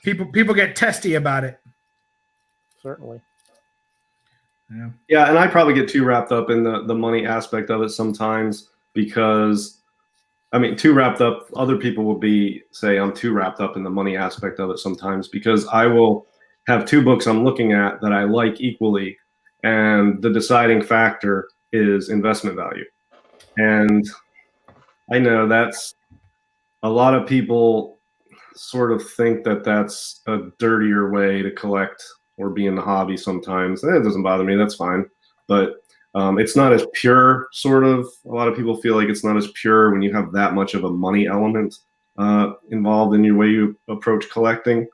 People get testy about it. Certainly. Yeah, and I probably get too wrapped up in the money aspect of it sometimes, because too wrapped up, other people will say I'm too wrapped up in the money aspect of it sometimes, because I will have two books I'm looking at that I like equally, and the deciding factor is investment value. And I know that's a lot of people sort of think that that's a dirtier way to collect or be in the hobby sometimes. It doesn't bother me, that's fine. But it's not as pure, sort of. A lot of people feel like it's not as pure when you have that much of a money element involved in your way you approach collecting.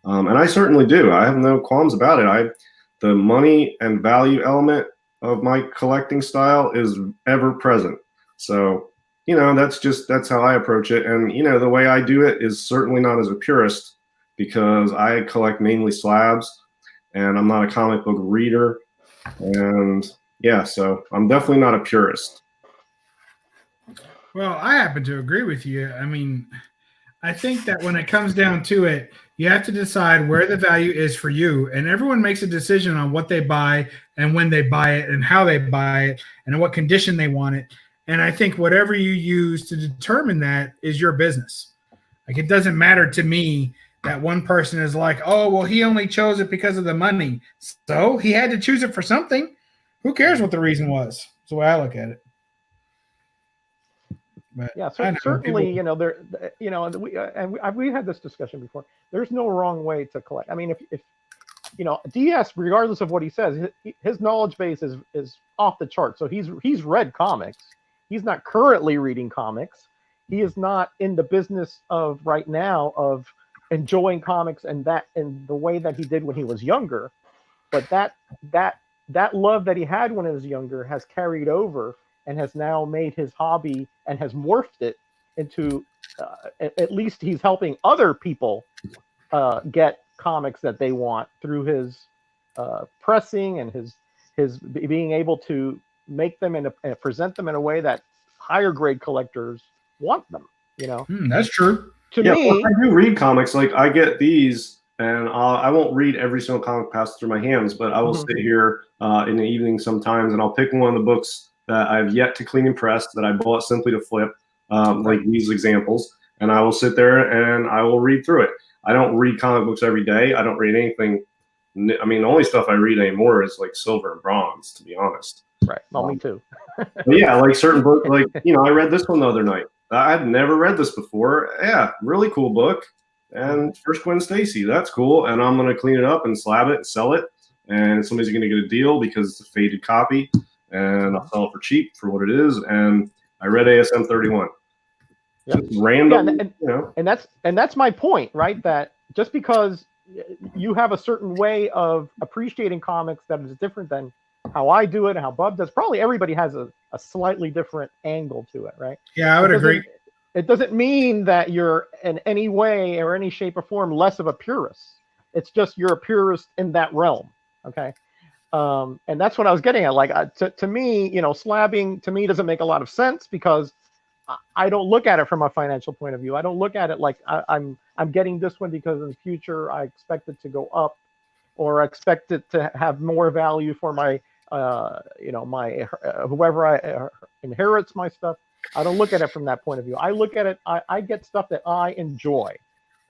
And I certainly do. I have no qualms about it. The money and value element of my collecting style is ever present. So, that's how I approach it. And, the way I do it is certainly not as a purist, because I collect mainly slabs and I'm not a comic book reader. And yeah, so I'm definitely not a purist. Well, I happen to agree with you. I mean, I think that when it comes down to it, you have to decide where the value is for you, and everyone makes a decision on what they buy and when they buy it and how they buy it and in what condition they want it. And I think whatever you use to determine that is your business. Like, it doesn't matter to me that one person is like, oh, well, he only chose it because of the money. So he had to choose it for something. Who cares what the reason was? That's the way I look at it. But yeah, certainly, we had this discussion before. There's no wrong way to collect. I mean, if DS, regardless of what he says, his knowledge base is off the chart. So he's read comics. He's not currently reading comics. He is not in the business of right now of enjoying comics and the way that he did when he was younger. But that love that he had when he was younger has carried over and has now made his hobby and has morphed it into, at least he's helping other people get comics that they want through his pressing and his being able to make them and present them in a way that higher grade collectors want them. That's true. To me, I do read comics. Like, I get these, and I won't read every single comic passed through my hands, but I will sit here in the evening sometimes, and I'll pick one of the books that I've yet to clean and press that I bought simply to flip, like these examples, and I will sit there and I will read through it. I don't read comic books every day. I don't read anything. I mean, the only stuff I read anymore is like silver and bronze, to be honest. Right. Well, me too. Yeah, like certain books, like, I read this one the other night. I'd never read this before. Yeah, really cool book. And first Gwen Stacy, that's cool. And I'm going to clean it up and slab it and sell it. And somebody's going to get a deal because it's a faded copy. And I'll sell it for cheap for what it is. And I read ASM 31. Yep. Just random, and that's my point, right? That just because you have a certain way of appreciating comics that is different than how I do it and how Bub does, probably everybody has a slightly different angle to it, right? Yeah, I would agree. It doesn't mean that you're in any way or any shape or form less of a purist. It's just you're a purist in that realm, okay? And that's what I was getting at. Like, to me, slabbing to me doesn't make a lot of sense because I don't look at it from a financial point of view. I don't look at it like I'm getting this one because in the future I expect it to go up, or I expect it to have more value for my whoever inherits my stuff. I don't look at it from that point of view. I look at it. I get stuff that I enjoy.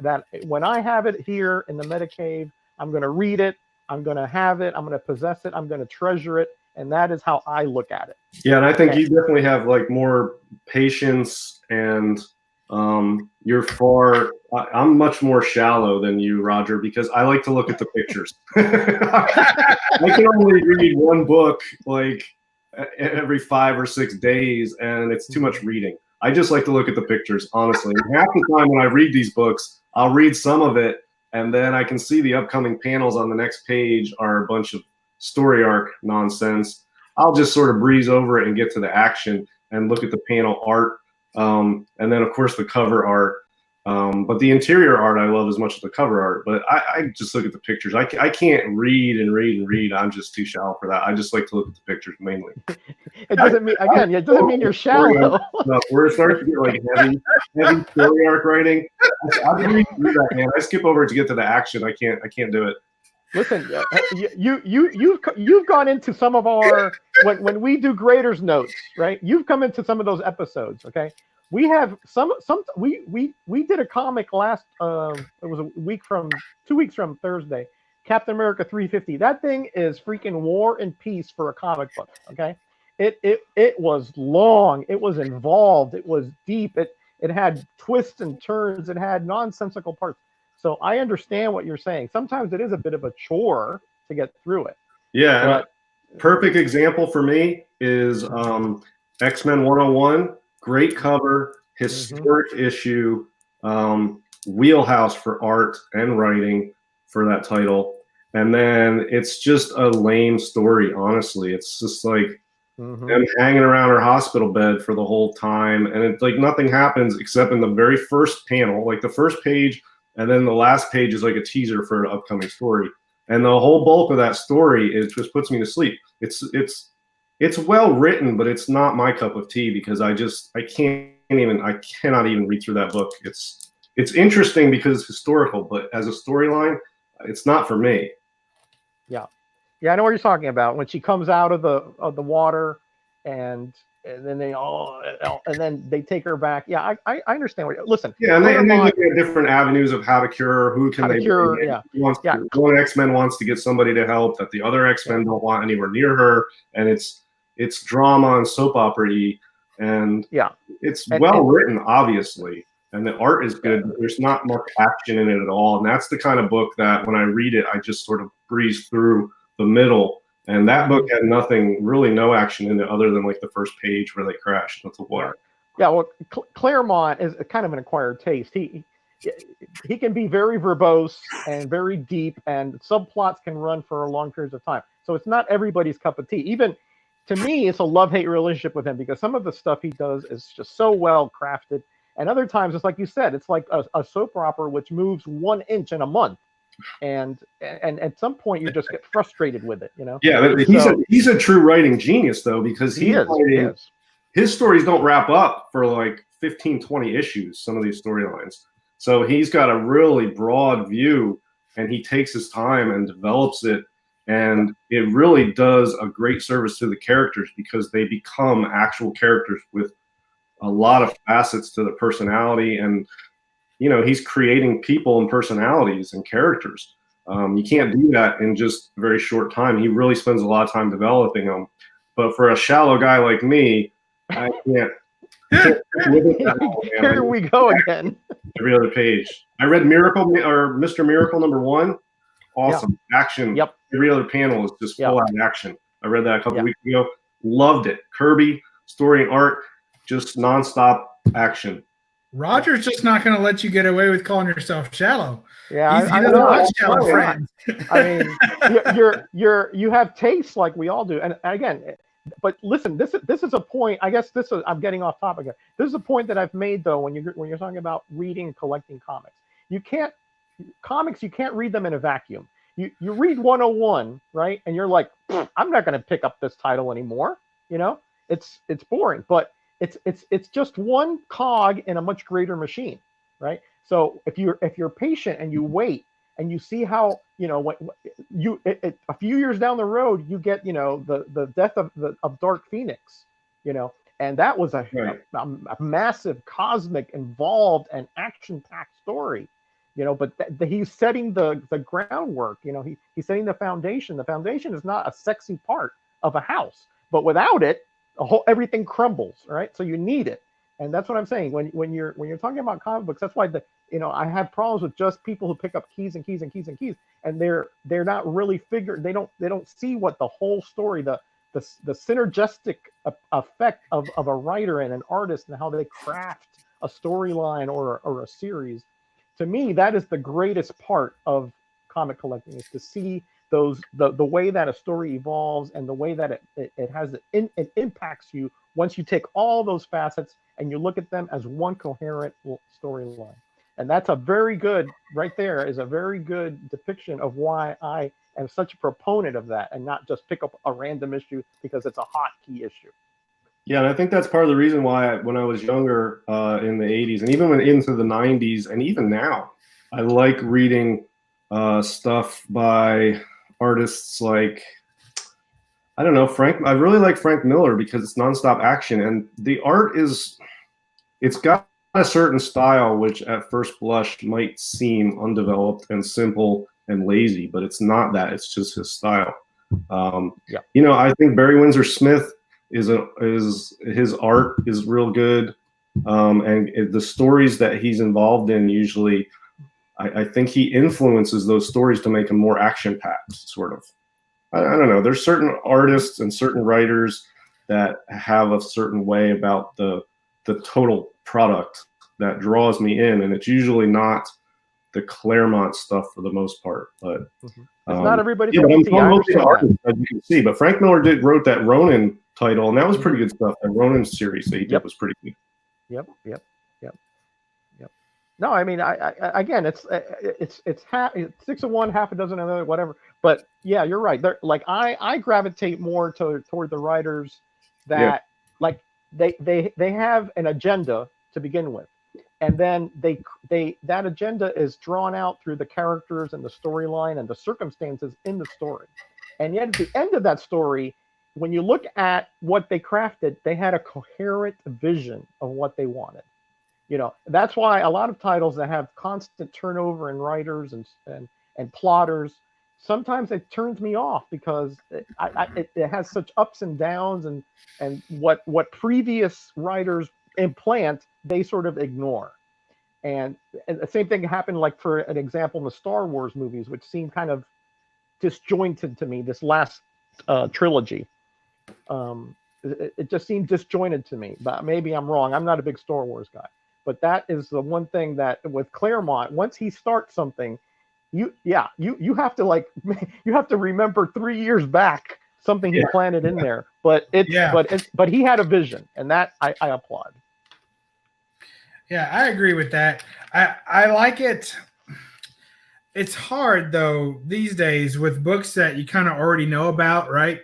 That when I have it here in the Metacave, I'm going to read it. I'm going to have it. I'm going to possess it. I'm going to treasure it. And that is how I look at it. Yeah, and I think you definitely have like more patience, and I'm much more shallow than you, Roger, because I like to look at the pictures. I can only read one book like every 5 or 6 days, and it's too much reading. I just like to look at the pictures, honestly. And half the time when I read these books, I'll read some of it, and then I can see the upcoming panels on the next page are a bunch of story arc nonsense. I'll just sort of breeze over it and get to the action and look at the panel art, and then of course the cover art. But the interior art I love as much as the cover art. But I just look at the pictures. I can't read and read and read. I'm just too shallow for that. I just like to look at the pictures mainly. It doesn't mean it doesn't mean you're shallow. No, where it starts to get like heavy story arc writing, I can read through that, man. I skip over it to get to the action. I can't do it. Listen, you've gone into some of our when we do graders notes, right? You've come into some of those episodes, okay? We have we did a comic last it was 2 weeks from Thursday, Captain America 350. That thing is freaking War and Peace for a comic book, okay? It was long, it was involved, it was deep, it had twists and turns, it had nonsensical parts. So I understand what you're saying. Sometimes it is a bit of a chore to get through it. Yeah, but perfect example for me is X-Men 101. Great cover, historic issue, wheelhouse for art and writing for that title. And then it's just a lame story, honestly. It's just like them hanging around her hospital bed for the whole time. And it's like nothing happens except in the very first panel, like the first page, and then the last page is like a teaser for an upcoming story. And the whole bulk of that story, it just puts me to sleep. It's well written, but it's not my cup of tea because I cannot even read through that book. It's interesting because it's historical, but as a storyline, it's not for me. Yeah, I know what you're talking about. When she comes out of the water, and then and then they take her back. Yeah, I understand what. Listen. Yeah, and they look at different avenues of how to cure her, who can they cure. Yeah, one X-Men wants to get somebody to help that the other X-Men don't want anywhere near her, and it's drama and soap opera-y, and it's well written, obviously, and the art is good. But there's not much action in it at all, and that's the kind of book that when I read it, I just sort of breeze through the middle. And that book had really no action in it other than like the first page where they crash into the water. Yeah, well, Claremont is kind of an acquired taste. He can be very verbose and very deep, and subplots can run for long periods of time. So it's not everybody's cup of tea. Even to me, it's a love-hate relationship with him because some of the stuff he does is just so well crafted, and other times it's like you said, it's like a soap opera which moves 1 inch in a month. And at some point you just get frustrated with it, you know. Yeah, but he's a true writing genius though, because his stories don't wrap up for like 15-20 issues, some of these storylines. So he's got a really broad view, and he takes his time and develops it, and it really does a great service to the characters because they become actual characters with a lot of facets to the personality. And you know, he's creating people and personalities and characters. You can't do that in just a very short time. He really spends a lot of time developing them. But for a shallow guy like me, I can't Here we go again. Every other page. I read Mr. Miracle #1. Awesome. Action. Yep. Every other panel is just full out action. I read that a couple weeks ago. Loved it. Kirby, story and art, just nonstop action. Roger's just not going to let you get away with calling yourself shallow. Yeah, he doesn't want shallow friends. I mean, you have tastes like we all do, and again, but listen, this is a point. I guess I'm getting off topic here. This is a point that I've made though when you're talking about reading and collecting comics. You can't read them in a vacuum. You read 101, right, and you're like, I'm not going to pick up this title anymore. You know, it's boring, but it's just one cog in a much greater machine, right? So if you're patient and you wait and you see how, you know, a few years down the road you get, you know, the death of Dark Phoenix, you know, and that was a massive, cosmic, involved, and action-packed story, you know. But he's setting the groundwork, you know. He's setting the foundation. The foundation is not a sexy part of a house, but without it, everything crumbles, right? So you need it, and that's what I'm saying. When you're talking about comic books, that's why I have problems with just people who pick up keys and keys and keys and keys, and they're not really they don't see what the whole story, the synergistic effect of a writer and an artist and how they craft a storyline or a series. To me, that is the greatest part of comic collecting, is to see the way that a story evolves and the way that it impacts you once you take all those facets and you look at them as one coherent storyline. And that's right there is a very good depiction of why I am such a proponent of that, and not just pick up a random issue because it's a hotkey issue. Yeah, and I think that's part of the reason why when I was younger in the 80s and even into the 90s and even now, I like reading stuff by artists like, I don't know, I really like Frank Miller because it's nonstop action, and the art it's got a certain style which at first blush might seem undeveloped and simple and lazy, but it's not that. It's just his style. You know, I think Barry Windsor Smith his art is real good, and the stories that he's involved in usually, I think he influences those stories to make them more action-packed, sort of. I don't know. There's certain artists and certain writers that have a certain way about the total product that draws me in, and it's usually not the Claremont stuff for the most part. But It's not everybody's Yeah, cup but of I'm tea. talking I about the understand that. artist, as you can see. But Frank Miller wrote that Ronin title, and that was pretty good stuff. That Ronin series that he did was pretty good. Yep. No, I mean, I again, it's half, it's 6 of one, half a dozen of another, whatever. But yeah, you're right. They're like I gravitate more toward the writers that like they have an agenda to begin with, and then that agenda is drawn out through the characters and the storyline and the circumstances in the story, and yet at the end of that story, when you look at what they crafted, they had a coherent vision of what they wanted. You know, that's why a lot of titles that have constant turnover in writers and plotters, sometimes it turns me off because it has such ups and downs, and what previous writers implant, they sort of ignore. And the same thing happened, like for an example, in the Star Wars movies, which seem kind of disjointed to me. This last trilogy, it just seemed disjointed to me. But maybe I'm wrong. I'm not a big Star Wars guy. But that is the one thing that with Claremont, once he starts something, you have to like you have to remember 3 years back something he planted in there. But but he had a vision, and that I applaud. Yeah, I agree with that. I like it. It's hard though these days with books that you kind of already know about, right?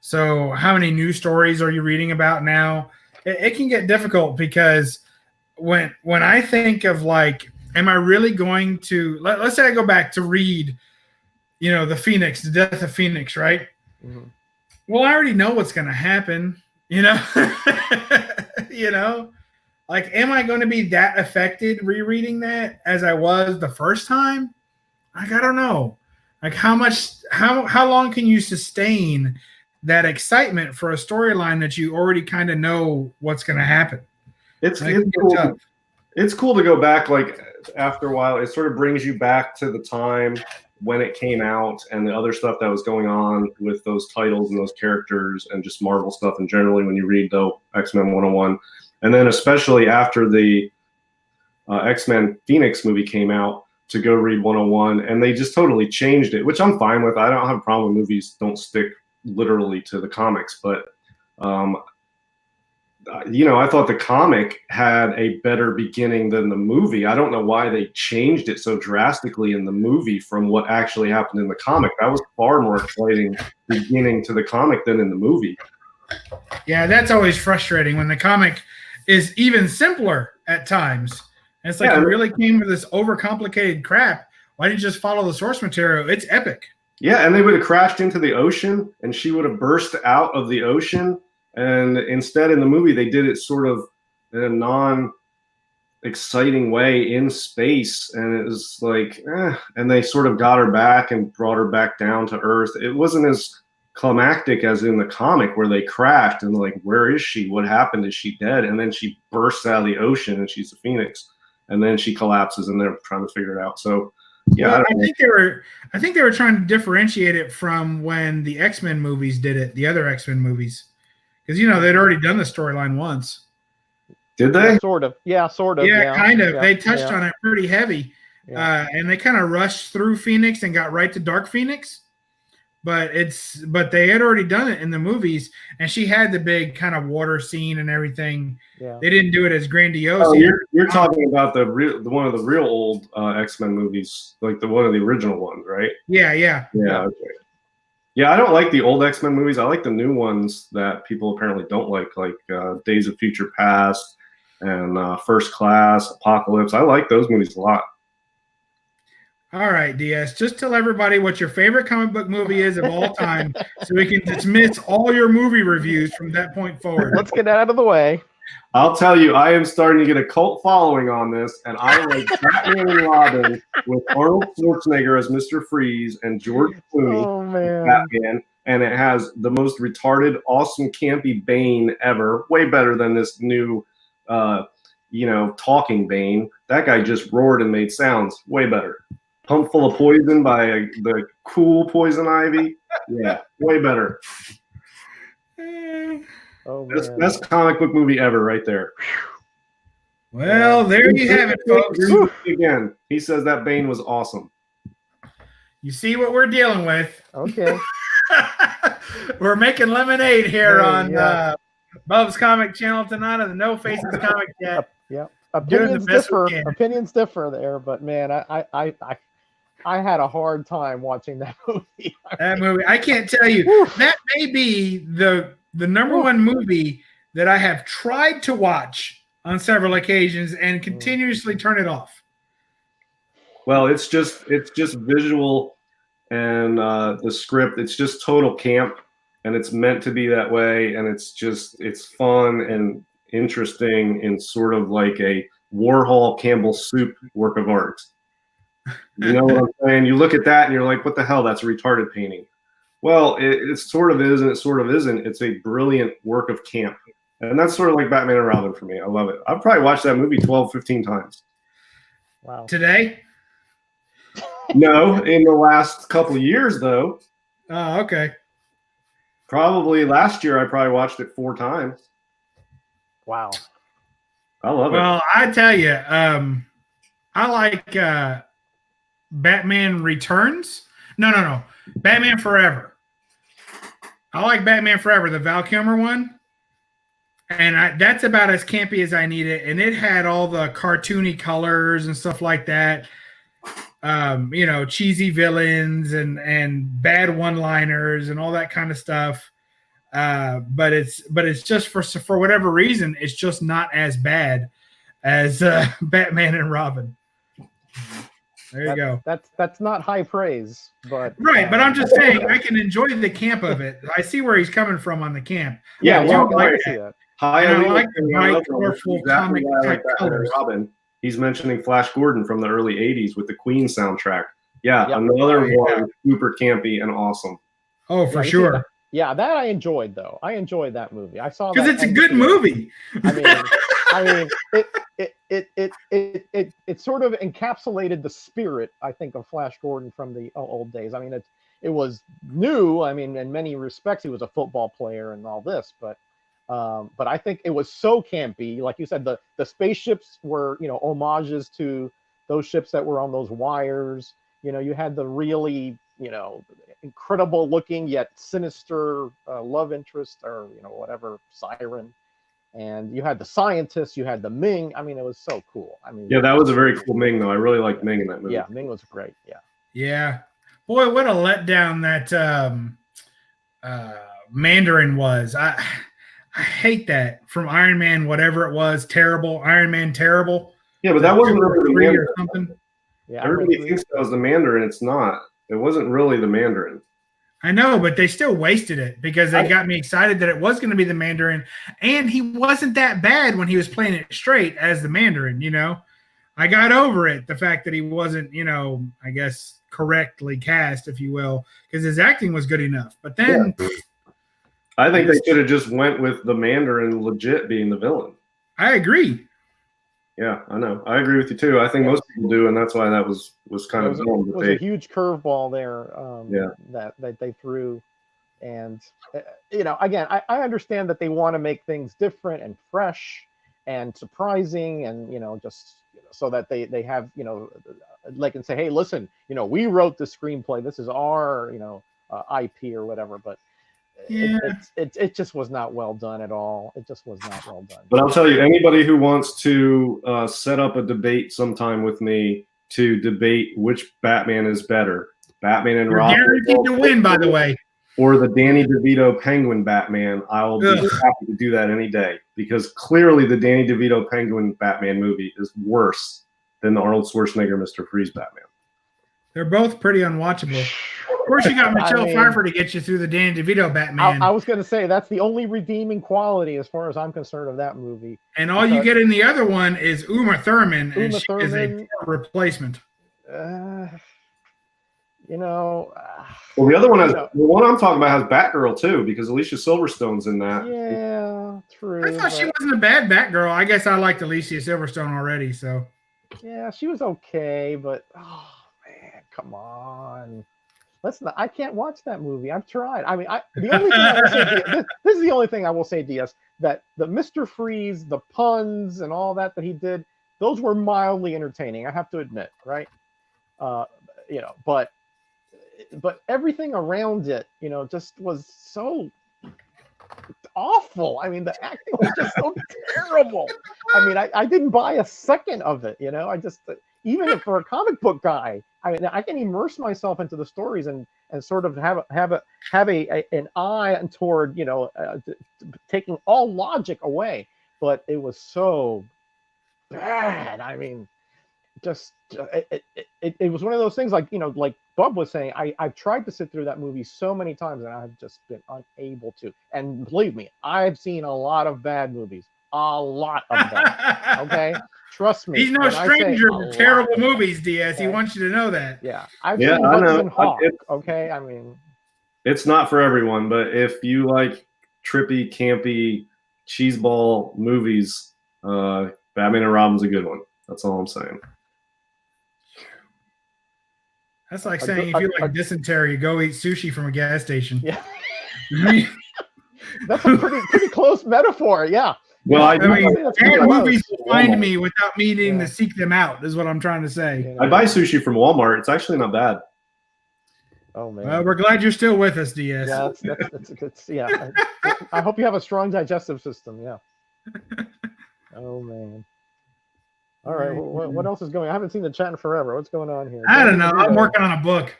So how many new stories are you reading about now? It can get difficult because when I think of like, am I really going to let's say I go back to read, the death of Phoenix, right? Mm-hmm. Well, I already know what's going to happen, like, am I going to be that affected rereading that as I was the first time? Like, I don't know. Like, how long can you sustain that excitement for a storyline that you already kind of know what's going to happen? It's cool. It's cool to go back, like, after a while. It sort of brings you back to the time when it came out and the other stuff that was going on with those titles and those characters and just Marvel stuff. And generally, when you read the X-Men 101, and then especially after the X-Men Phoenix movie came out, to go read 101, and they just totally changed it, which I'm fine with. I don't have a problem with movies don't stick literally to the comics, but I thought the comic had a better beginning than the movie. I don't know why they changed it so drastically in the movie from what actually happened in the comic. That was far more exciting beginning to the comic than in the movie. Yeah, that's always frustrating when the comic is even simpler at times. And it's like you really came to this overcomplicated crap. Why didn't you just follow the source material? It's epic. Yeah, and they would have crashed into the ocean, and she would have burst out of the ocean. And instead, in the movie, they did it sort of in a non-exciting way in space. And it was like, and they sort of got her back and brought her back down to Earth. It wasn't as climactic as in the comic where they crashed and like, where is she? What happened? Is she dead? And then she bursts out of the ocean and she's a phoenix. And then she collapses and they're trying to figure it out. So, yeah. Well, I think they were trying to differentiate it from when the X-Men movies did it, the other X-Men movies. Because, they'd already done the storyline once. Did they? Yeah, sort of. Yeah, sort of. Yeah, kind of. Yeah, they touched on it pretty heavy. Yeah. And they kind of rushed through Phoenix and got right to Dark Phoenix. But they had already done it in the movies, and she had the big kind of water scene and everything. Yeah. They didn't do it as grandiose. Oh, you're talking about the one of the real old X-Men movies, like one of the original ones, right? Yeah. Okay. Yeah, I don't like the old X-Men movies. I like the new ones that people apparently don't like Days of Future Past and First Class, Apocalypse. I like those movies a lot. All right, DS, just tell everybody what your favorite comic book movie is of all time so we can dismiss all your movie reviews from that point forward. Let's get that out of the way. I'll tell you, I am starting to get a cult following on this, and I like Batman and Robin with Arnold Schwarzenegger as Mr. Freeze and George Clooney as Batman, and it has the most retarded, awesome, campy Bane ever. Way better than this new, talking Bane. That guy just roared and made sounds. Way better. Pump Full of Poison by the cool Poison Ivy. Yeah, way better. Oh, best comic book movie ever right there. Well, there you have it, folks. Again, he says that Bane was awesome. You see what we're dealing with. Okay. We're making lemonade here Hey, on yeah. BUB'S Comic Channel tonight on the No Faces Comic Chat. Yeah. Doing the Opinions best we differ. can. Opinions differ there, but man, I had a hard time watching that movie. That movie, I can't tell you. Whew. That may be the number one movie that I have tried to watch on several occasions and continuously turn it off. Well, it's just visual and the script. It's just total camp, and it's meant to be that way. And it's fun and interesting in sort of like a Warhol Campbell Soup work of art. You know what I'm saying? You look at that and you're like, what the hell? That's a retarded painting. Well, it sort of is and it sort of isn't. It's a brilliant work of camp. And that's sort of like Batman and Robin for me. I love it. I've probably watched that movie 12, 15 times. Wow. Today? No, in the last couple of years, though. Oh, okay. Probably last year, I probably watched it 4 times. Wow. I love it. Well, I tell you, I like Batman Returns. No. Batman Forever. I like Batman Forever, the Val Kilmer one. And that's about as campy as I need it. And it had all the cartoony colors and stuff like that. Cheesy villains and bad one-liners and all that kind of stuff. But it's just for whatever reason, it's just not as bad as Batman and Robin. There you go. That's not high praise, but right. But I'm just saying I can enjoy the camp of it. I see where he's coming from on the camp. Yeah, I well, do like that. I like the bright, colorful comic type colors. Robin. He's mentioning Flash Gordon from the early '80s with the Queen soundtrack. Yeah, another one super campy and awesome. Oh, for sure. Yeah, that I enjoyed though. I enjoyed that movie. I saw because it's a good movie. I mean, it sort of encapsulated the spirit, I think, of Flash Gordon from the old days. I mean, it was new. I mean, in many respects, he was a football player and all this, but I think it was so campy. Like you said, the spaceships were, homages to those ships that were on those wires. You had the really, incredible looking yet sinister love interest or, whatever, siren. And you had the scientists, you had the Ming. I mean, it was so cool. I mean, yeah, that was a very cool Ming, though. I really liked Ming in that movie. Yeah, Ming was great. Yeah. Yeah. Boy, what a letdown that Mandarin was. I hate that from Iron Man, whatever it was, terrible. Iron Man, terrible. Yeah, but that wasn't really the Mandarin. Or something. Yeah, everybody thinks that was the Mandarin. It's not. It wasn't really the Mandarin. I know, but they still wasted it because they got me excited that it was going to be the Mandarin, and he wasn't that bad when he was playing it straight as the Mandarin. I got over it, the fact that he wasn't, I guess correctly cast, if you will, because his acting was good enough. But then, I think they should have just went with the Mandarin legit being the villain. I agree. Yeah, I know. I agree with you too. I think most people do, and that's why that was kind of dumb. It was a huge curveball there that they threw. And, again, I understand that they want to make things different and fresh and surprising and, just so that they have, they can say, hey, listen, we wrote the screenplay. This is our, IP or whatever. But it just was not well done at all. It just was not well done. But I'll tell you, anybody who wants to set up a debate sometime with me to debate which Batman is better, Batman and Robin, guaranteed to win, by the way, or the Danny DeVito Penguin Batman, I'll be happy to do that any day, because clearly the Danny DeVito Penguin Batman movie is worse than the Arnold Schwarzenegger Mr. Freeze Batman. They're both pretty unwatchable. Of course, you got Michelle Pfeiffer to get you through the Danny DeVito Batman. I was going to say that's the only redeeming quality, as far as I'm concerned, of that movie. And all you get in the other one is Uma Thurman, and she is a replacement. Well, the other one has the one I'm talking about has Batgirl too, because Alicia Silverstone's in that. Yeah, true. I thought she wasn't a bad Batgirl. I guess I liked Alicia Silverstone already, so. Yeah, she was okay, but oh man, come on. I can't watch that movie. I've tried. I mean, the only thing I will say, this is the only thing I will say, DS, that the Mr. Freeze, the puns and all that he did, those were mildly entertaining. I have to admit, right? But but everything around it, you know, just was so awful. I mean, the acting was just so terrible. I mean, I didn't buy a second of it, you know. I just, even if for a comic book guy, I mean, I can immerse myself into the stories and sort of have an eye toward, you know, taking all logic away. But it was so bad. I mean, just it was one of those things, like, you know, like Bub was saying, I've tried to sit through that movie so many times and I've just been unable to. And believe me, I've seen a lot of bad movies, a lot of them. Okay, trust me. He's no stranger to terrible movies, DS. Okay? He wants you to know that. Yeah, I've seen Hudson Hawk. Okay, I mean, it's not for everyone, but if you like trippy, campy, cheeseball movies, Batman and Robin's a good one. That's all I'm saying. That's like saying if you like dysentery, go eat sushi from a gas station. Yeah. That's a pretty close metaphor. Yeah. Well, I mean, bad movies will find me without me needing to seek them out, is what I'm trying to say. I buy sushi from Walmart. It's actually not bad. Oh, man. Well, we're glad you're still with us, DS. Yeah, that's yeah. I hope you have a strong digestive system. Yeah. Oh, man. All right. What else is going on? I haven't seen the chat in forever. What's going on here? I don't know. I'm working on a book.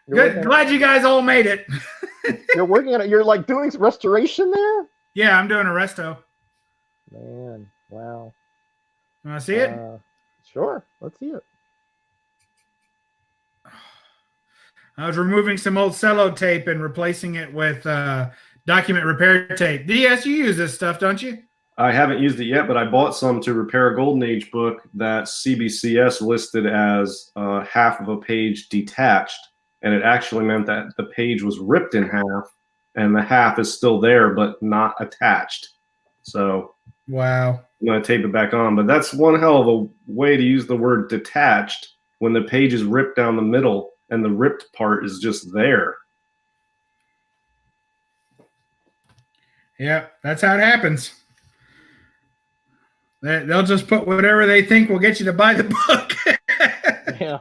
Good. Glad you guys all made it. You're working on it. You're like doing restoration there? Yeah, I'm doing a resto. Man, wow. You want to see it? Sure. Let's see it. I was removing some old cello tape and replacing it with document repair tape. DS, you use this stuff, don't you? I haven't used it yet, but I bought some to repair a Golden Age book that CBCS listed as half of a page detached. And it actually meant that the page was ripped in half and the half is still there, but not attached. So wow, I'm going to tape it back on. But that's one hell of a way to use the word detached when the page is ripped down the middle and the ripped part is just there. Yeah, that's how it happens. They'll just put whatever they think will get you to buy the book.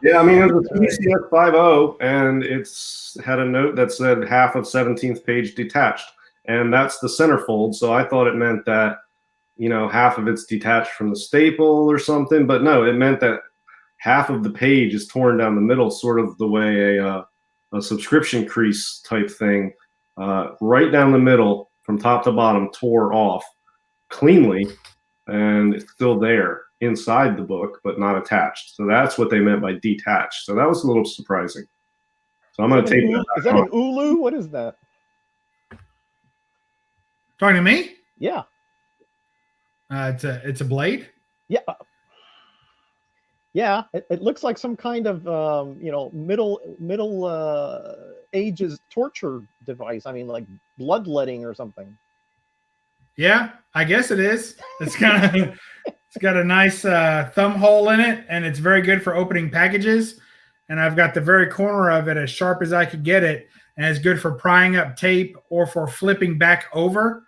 Yeah, I mean, it was a CBCS 5.0, and it's had a note that said half of 17th page detached, and that's the centerfold. So I thought it meant that, you know, half of it's detached from the staple or something, but no, it meant that half of the page is torn down the middle, sort of the way a subscription crease type thing, right down the middle from top to bottom, tore off cleanly, and it's still there inside the book, but not attached. So that's what they meant by detached. So that was a little surprising. So I'm going to take that. Is that an ulu? What is that? Talking to me? Yeah. It's a blade. Yeah. Yeah. It looks like some kind of you know, middle ages torture device. I mean, like bloodletting or something. Yeah, I guess it is. It's kind of it's got a nice thumb hole in it, and it's very good for opening packages. And I've got the very corner of it as sharp as I could get it, and it's good for prying up tape or for flipping back over.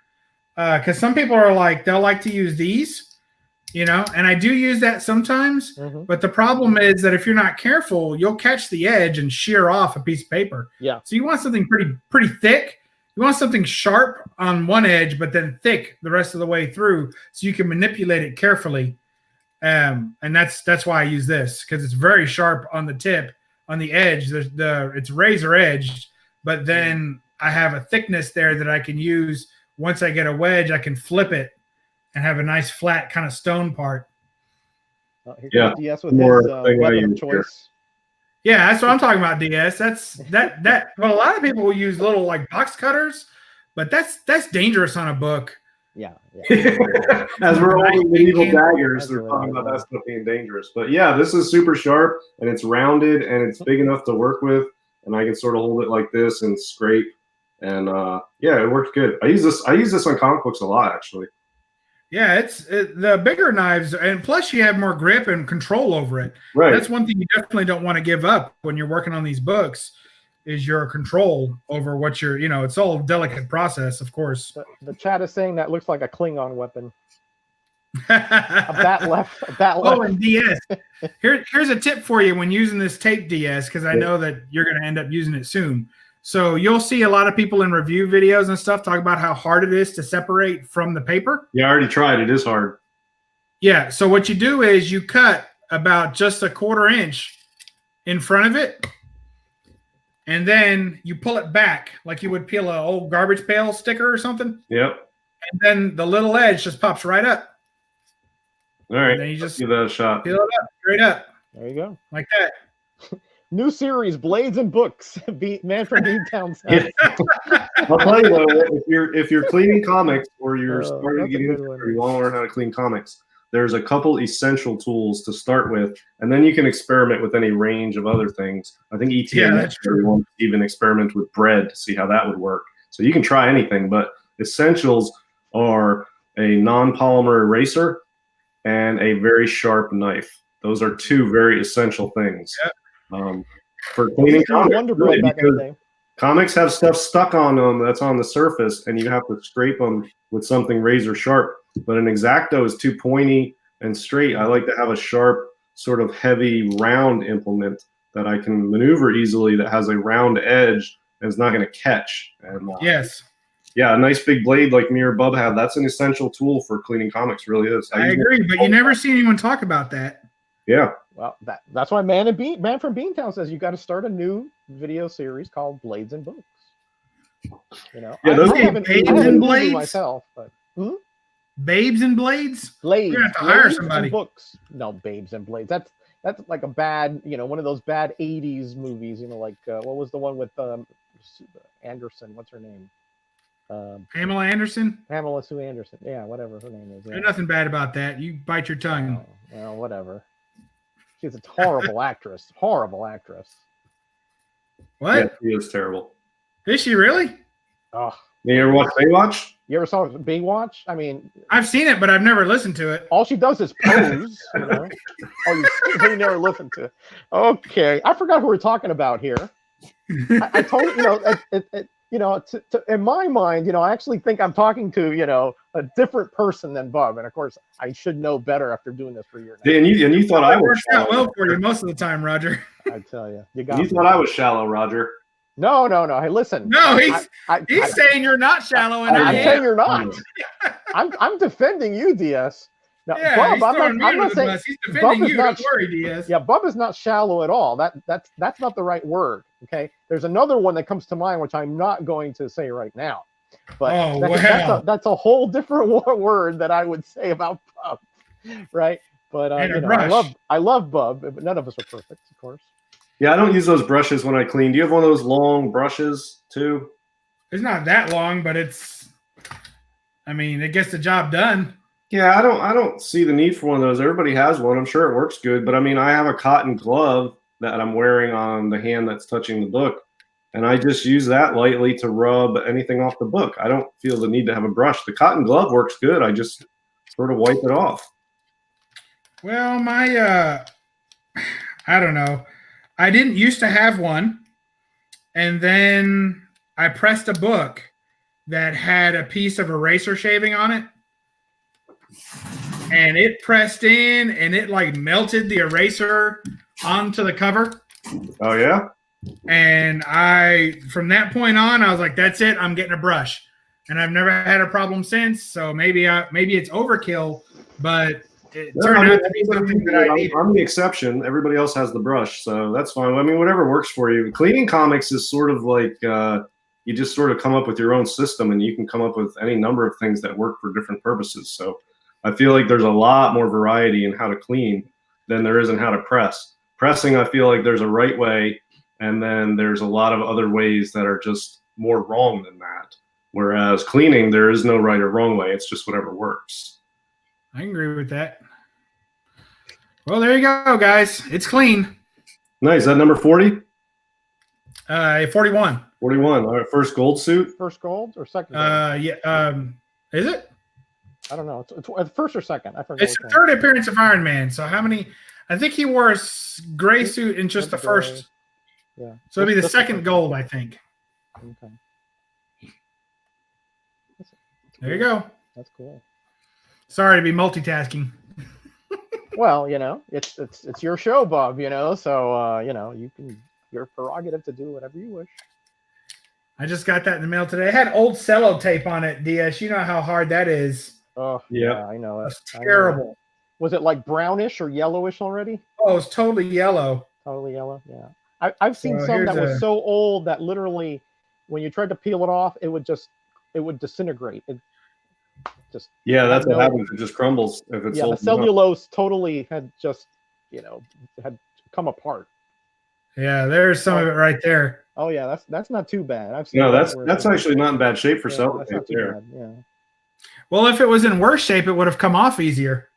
Because some people are like, they'll like to use these, you know, and I do use that sometimes. Mm-hmm. But the problem is that if you're not careful, you'll catch the edge and shear off a piece of paper. Yeah. So you want something pretty thick. You want something sharp on one edge, but then thick the rest of the way through, so you can manipulate it carefully. And that's why I use this, because it's very sharp on the tip, on the edge. It's razor edged, but then I have a thickness there that I can use. Once I get a wedge, I can flip it and have a nice flat kind of stone part. Yeah, DS with his weapon of choice. Here. Yeah, that's what I'm talking about, DS. That. Well, a lot of people will use little like box cutters, but that's dangerous on a book. Yeah. As we're all medieval daggers, they're talking about that stuff being dangerous. But yeah, this is super sharp and it's rounded and it's big enough to work with, and I can sort of hold it like this and scrape, and yeah, it works good. I use this on comic books a lot, actually. Yeah, the bigger knives, and plus you have more grip and control over it. Right. That's one thing you definitely don't want to give up when you're working on these books, is your control over what you're, you know, it's all a delicate process, of course. The chat is saying that looks like a Klingon weapon. A bat left. A bat Oh, left. and DS. Here's a tip for you when using this tape DS, because I know that you're going to end up using it soon. So you'll see a lot of people in review videos and stuff talk about how hard it is to separate from the paper. Yeah, I already tried. It is hard. Yeah. So what you do is you cut about just a 1/4 inch in front of it, and then you pull it back like you would peel an old garbage pail sticker or something. Yep. And then the little edge just pops right up. All right. And then you just give that a shot. peel it up, straight up, There you go. like that. New series, Blades and Books. Man from Beantown says. I'll tell you though, if you're cleaning comics or you're Oh, starting to that's a get good into it one. or you want to learn how to clean comics, there's a couple essential tools to start with, and then you can experiment with any range of other things. I think ETN that's true. wants to even experiment with bread to see how that would work. So you can try anything, but essentials are a non-polymer eraser and a very sharp knife. Those are two very essential things. Yep. For cleaning comics, Wonder Bread back in the day. comics have stuff stuck on them that's on the surface, and you have to scrape them with something razor sharp. But an X-Acto is too pointy and straight. I like to have a sharp, sort of heavy, round implement that I can maneuver easily that has a round edge and is not going to catch. And Yes. yeah, a nice big blade like me or Bub have, that's an essential tool for cleaning comics, really is. I agree, but you never see anyone talk about that. Yeah. Well, that's why Man from Beantown says you got to start a new video series called Blades and Books. You know, Yeah, those I haven't Babes I haven't and used it Blades? myself, but Babes and Blades? Blades. You're gonna have to hire Blades somebody. and Books. No, Babes and Blades. That's like a bad, one of those bad '80s movies. Like what was the one with Anderson? What's her name? Pamela Anderson? Pamela Sue Anderson. Yeah, whatever her name is. Yeah. There's nothing bad about that. You bite your tongue. Oh, well, whatever. She's a horrible actress. Horrible actress. What? Yeah, he is terrible. Is she really? Oh, You ever watch Baywatch? you ever saw Baywatch? I mean, I've seen it, but I've never listened to it. all she does is pose. Oh, you never listened to it. Okay, I forgot who we're talking about here. I told in my mind, I actually think I'm talking to a different person than Bub, and of course I should know better after doing this for a year now. And you thought I It was works out shallow. well for you most of the time, Roger. I tell you, you got You me. thought I was shallow, Roger. No. Hey, listen. No, he's I- saying you're not shallow, and I'm I saying am. you're not. I'm defending you, DS. Now, Yeah, Bub, he's I'm throwing me not under the saying. bus. He's Bub defending is you. not- Don't worry, Diaz. Yeah, Bub is not shallow at all. That's not the right word. Okay, there's another one that comes to mind, which I'm not going to say right now. But Oh, that's a whole different word that I would say about Bub, right? But And a brush. I love Bub, but none of us are perfect, of course. Yeah, I don't use those brushes when I clean. Do you have one of those long brushes too? It's not that long, but it gets the job done. Yeah, I don't see the need for one of those. Everybody has one. I'm sure it works good, but I have a cotton glove that I'm wearing on the hand that's touching the book, and I just use that lightly to rub anything off the book. I don't feel the need to have a brush. The cotton glove works good. I just sort of wipe it off. Well, I don't know. I didn't used to have one, and then I pressed a book that had a piece of eraser shaving on it, and it pressed in, and it like melted the eraser onto the cover. Oh yeah. And from that point on, I was like, "That's it. I'm getting a brush," and I've never had a problem since. So maybe it's overkill, but it turned out to be something that I needed. I'm the exception. Everybody else has the brush, so that's fine. I mean, whatever works for you. Cleaning comics is sort of like you just sort of come up with your own system, and you can come up with any number of things that work for different purposes. So I feel like there's a lot more variety in how to clean than there is in how to press. Pressing, I feel like there's a right way, and then there's a lot of other ways that are just more wrong than that. Whereas cleaning, there is no right or wrong way. It's just whatever works. I agree with that. Well, there you go, guys. It's clean. Nice. Is that number 40? 41. 41. All right, first gold suit. First gold or second gold? Yeah. Is it? I don't know. It's first or second. I forget. It's the third appearance of Iron Man. So how many? I think he wore a gray suit in just the first. Yeah. So it'll be the Just second gold, I think. Okay. There you go. That's cool. Sorry to be multitasking. Well, it's your show, Bob. So your prerogative to do whatever you wish. I just got that in the mail today. I had old cello tape on it, DS. You know how hard that is. Oh, Yep. yeah, I know it. That's terrible. Was it like brownish or yellowish already? Oh, it's totally yellow. Totally yellow. Yeah, I've seen So some that here's was so old that literally, when you tried to peel it off, it would disintegrate. It just That's what happens. It just crumbles if it's the old enough. cellulose totally had just had come apart. Yeah, there's some of it right there. Oh yeah, that's not too bad. I've seen No, that's actually not in bad shape for that's sellotape not too there. bad. Yeah. Well, if it was in worse shape, it would have come off easier.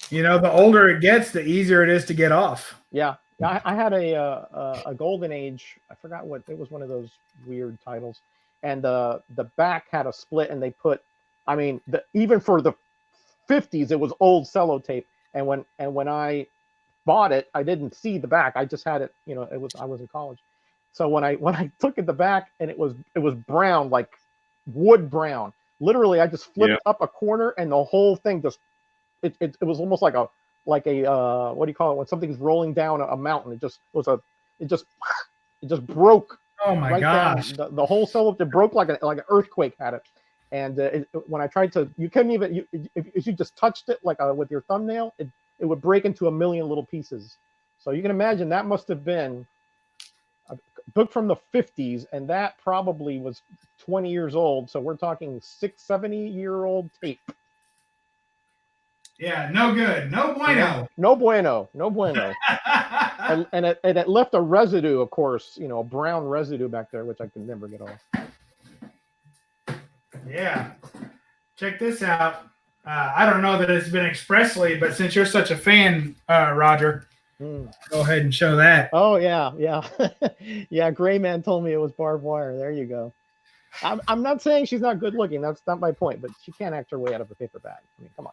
The older it gets, the easier it is to get off. Yeah. I had a Golden Age. I forgot what it was. One of those weird titles, and the back had a split, and they put. I mean, even for the 50s, it was old sellotape, and when I bought it, I didn't see the back. I just had it. I was in college, so when I took it the back, and it was brown, like wood brown. Literally, I just flipped up a corner, and the whole thing just it was almost like a what do you call it when something's rolling down a mountain? It just broke. Oh my gosh! The whole sellotape broke like an earthquake had it. And when I tried to, you couldn't even if you just touched it like with your thumbnail, it would break into a million little pieces. So you can imagine that must have been a book from the 50s, and that probably was 20 years old. So we're talking 70-year-old tape. Yeah, no good. No bueno. No bueno. and it left a residue, of course, a brown residue back there, which I could never get off. Yeah. Check this out. I don't know that it's been expressly, but since you're such a fan, Roger, go ahead and show that. Oh, yeah. Yeah, Gray Man told me it was barbed wire. There you go. I'm not saying she's not good looking. That's not my point, but she can't act her way out of a paper bag. I mean, come on.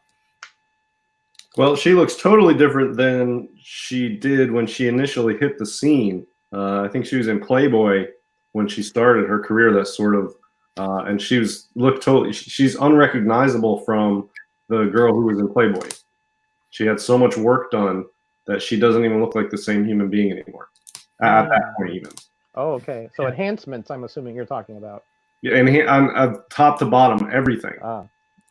Well, she looks totally different than she did when she initially hit the scene. I think she was in Playboy when she started her career. That sort of, and she's unrecognizable from the girl who was in Playboy. She had so much work done that she doesn't even look like the same human being anymore. At that point, even. Oh, okay. So enhancements, I'm assuming you're talking about. Yeah, and on top to bottom, everything.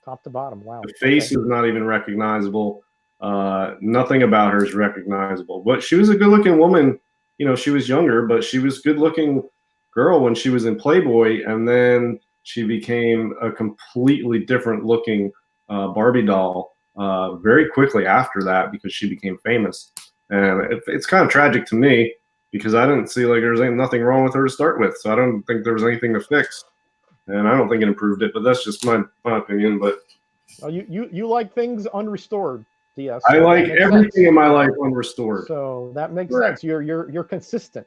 Top to bottom. Wow. The face is not even recognizable. Nothing about her is recognizable. But she was a good-looking woman. She was younger, but she was a good-looking girl when she was in Playboy, and then she became a completely different-looking Barbie doll very quickly after that because she became famous. And it's kind of tragic to me because I didn't see like there's nothing wrong with her to start with, so I don't think there was anything to fix, and I don't think it improved it. But that's just my opinion. But you like things unrestored. Yes, I like everything in my life unrestored. So that makes sense. You're consistent.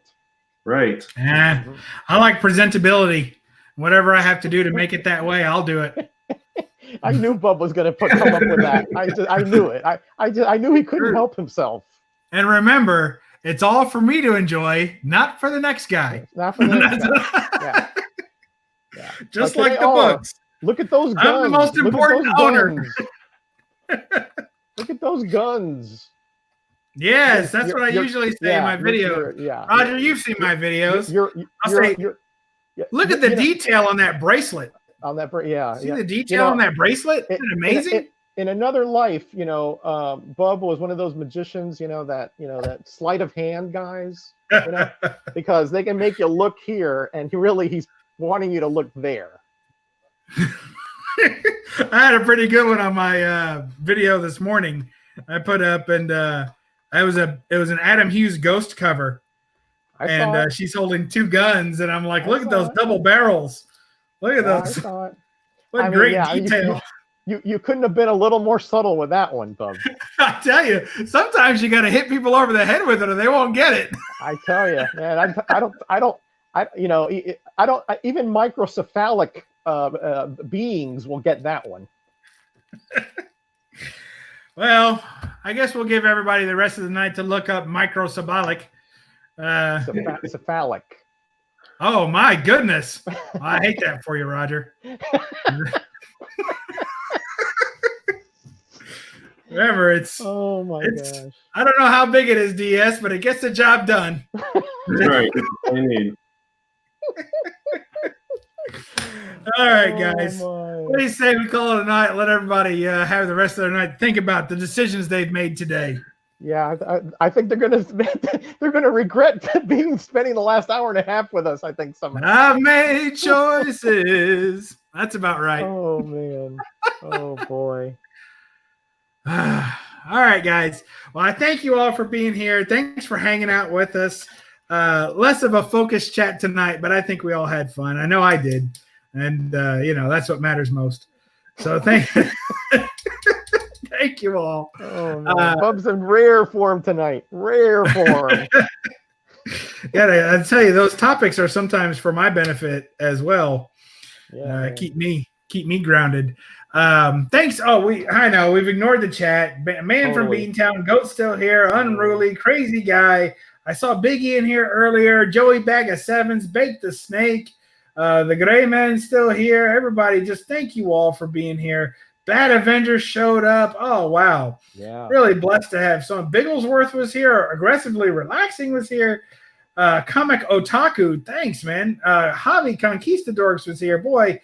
Right. Yeah. I like presentability. Whatever I have to do to make it that way, I'll do it. I knew Bub was going to come up with that. I knew it. I knew he couldn't help himself. And remember, it's all for me to enjoy, not for the next guy. Not for the next guy. Yeah. Just like the books. Look at those guns. I'm the most important owner. Look at those guns. Yes, that's what I usually say in my videos. Roger, you've seen my videos. Look at the detail on that bracelet. On that, See the detail on that bracelet? Isn't it amazing? In another life, Bub was one of those magicians, that sleight of hand guys, because they can make you look here, and he's wanting you to look there. I had a pretty good one on my video this morning. I put up, and it was an Adam Hughes Ghost cover, and she's holding two guns, and I'm like, look at those double barrels. Look at those. What great detail. You couldn't have been a little more subtle with that one, Bub. I tell you, sometimes you got to hit people over the head with it, or they won't get it. I tell you, man. I don't. Even microcephalic beings will get that one. Well, I guess we'll give everybody the rest of the night to look up microcephalic. Cephalic. Oh my goodness! I hate that for you, Roger. Remember, it's Oh my it's. gosh. I don't know how big it is, DS, but it gets the job done. Right. That's what I need. All right, guys. Oh What do my. you say we call it a night? Let everybody have the rest of their night think about the decisions they've made today. Yeah, I think they're gonna regret spending the last hour and a half with us. I think somehow. I've made choices. That's about right. Oh man. Oh boy. All right, guys. Well, I thank you all for being here. Thanks for hanging out with us. Less of a focused chat tonight, but I think we all had fun. I know I did. And, that's what matters most. So thank you all. Oh no. Bub's in rare form tonight. Rare form. Yeah, I tell you, those topics are sometimes for my benefit as well. Yeah. Keep me grounded. Thanks. Oh, I know we've ignored the chat. Man from Totally. Beantown, Goat's still here. Unruly, crazy guy. I saw Biggie in here earlier. Joey Bag of Sevens, Bake the Snake. The Gray Man's still here. Everybody, just thank you all for being here. Bad Avengers showed up. Oh wow. Yeah. Really blessed to have some. Bigglesworth was here. Aggressively Relaxing was here. Comic Otaku, thanks, man. Javi Conquistadors was here. Boy,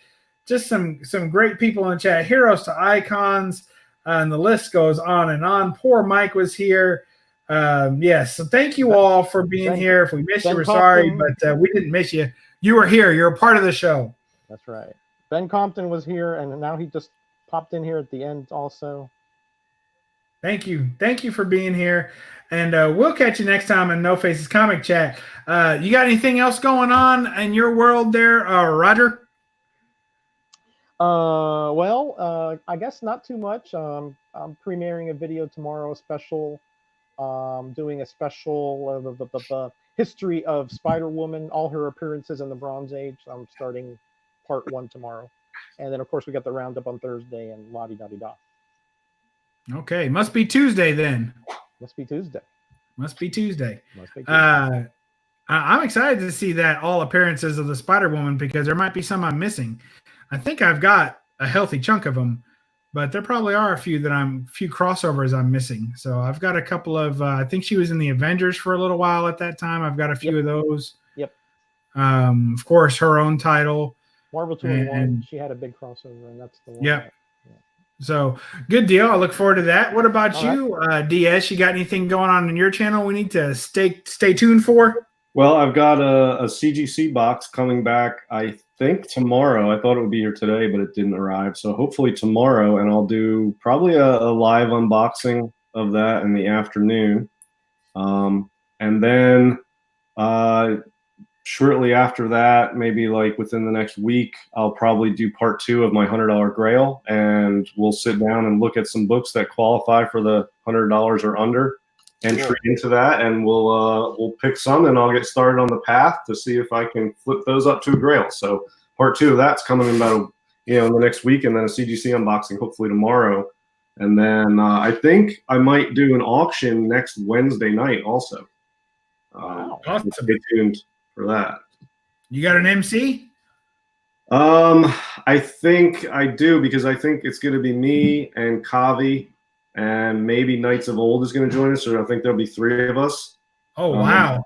just some great people in chat. Heroes to Icons, and the list goes on and on. Poor Mike was here. Yes, so thank you all for being here. If we missed you, we're sorry, but we didn't miss you. You were here. You're a part of the show. That's right. Ben Compton was here, and now he just popped in here at the end also. Thank you. Thank you for being here. And we'll catch you next time in No Faces Comic Chat. You got anything else going on in your world there, Roger? I guess not too much. I'm premiering a video tomorrow, a special, doing a special history of Spider-Woman, all her appearances in the Bronze Age. I'm starting part 1 tomorrow. And then, of course, we got the roundup on Thursday and la-di-da-di-da. Okay, must be Tuesday then. Must be Tuesday. Must be Tuesday. Must be Tuesday. I'm excited to see that all appearances of the Spider-Woman because there might be some I'm missing. I think I've got a healthy chunk of them, but there probably are a few crossovers I'm missing. So I've got a couple of. I think she was in the Avengers for a little while at that time. I've got a few of those. Yep. Of course, her own title. Marvel 2-in-1. She had a big crossover, and that's the one. Yep. So good deal. I look forward to that. What about you, DS? You got anything going on in your channel we need to stay tuned for? Well, I've got a CGC box coming back, I think tomorrow. I thought it would be here today, but it didn't arrive. So hopefully tomorrow, and I'll do probably a live unboxing of that in the afternoon. And then shortly after that, maybe like within the next week, I'll probably do part 2 of my $100 Grail, and we'll sit down and look at some books that qualify for the $100 or under entry into that, and we'll pick some, and I'll get started on the path to see if I can flip those up to a Grail. So part 2 of that's coming in about in the next week, and then a CGC unboxing hopefully tomorrow, and then I think I might do an auction next Wednesday night also. Awesome. Stay tuned for that. You got an MC? I think I do, because I think it's going to be me and Kavi, and maybe Knights of Old is going to join us. So I think there'll be 3 of us. Oh wow!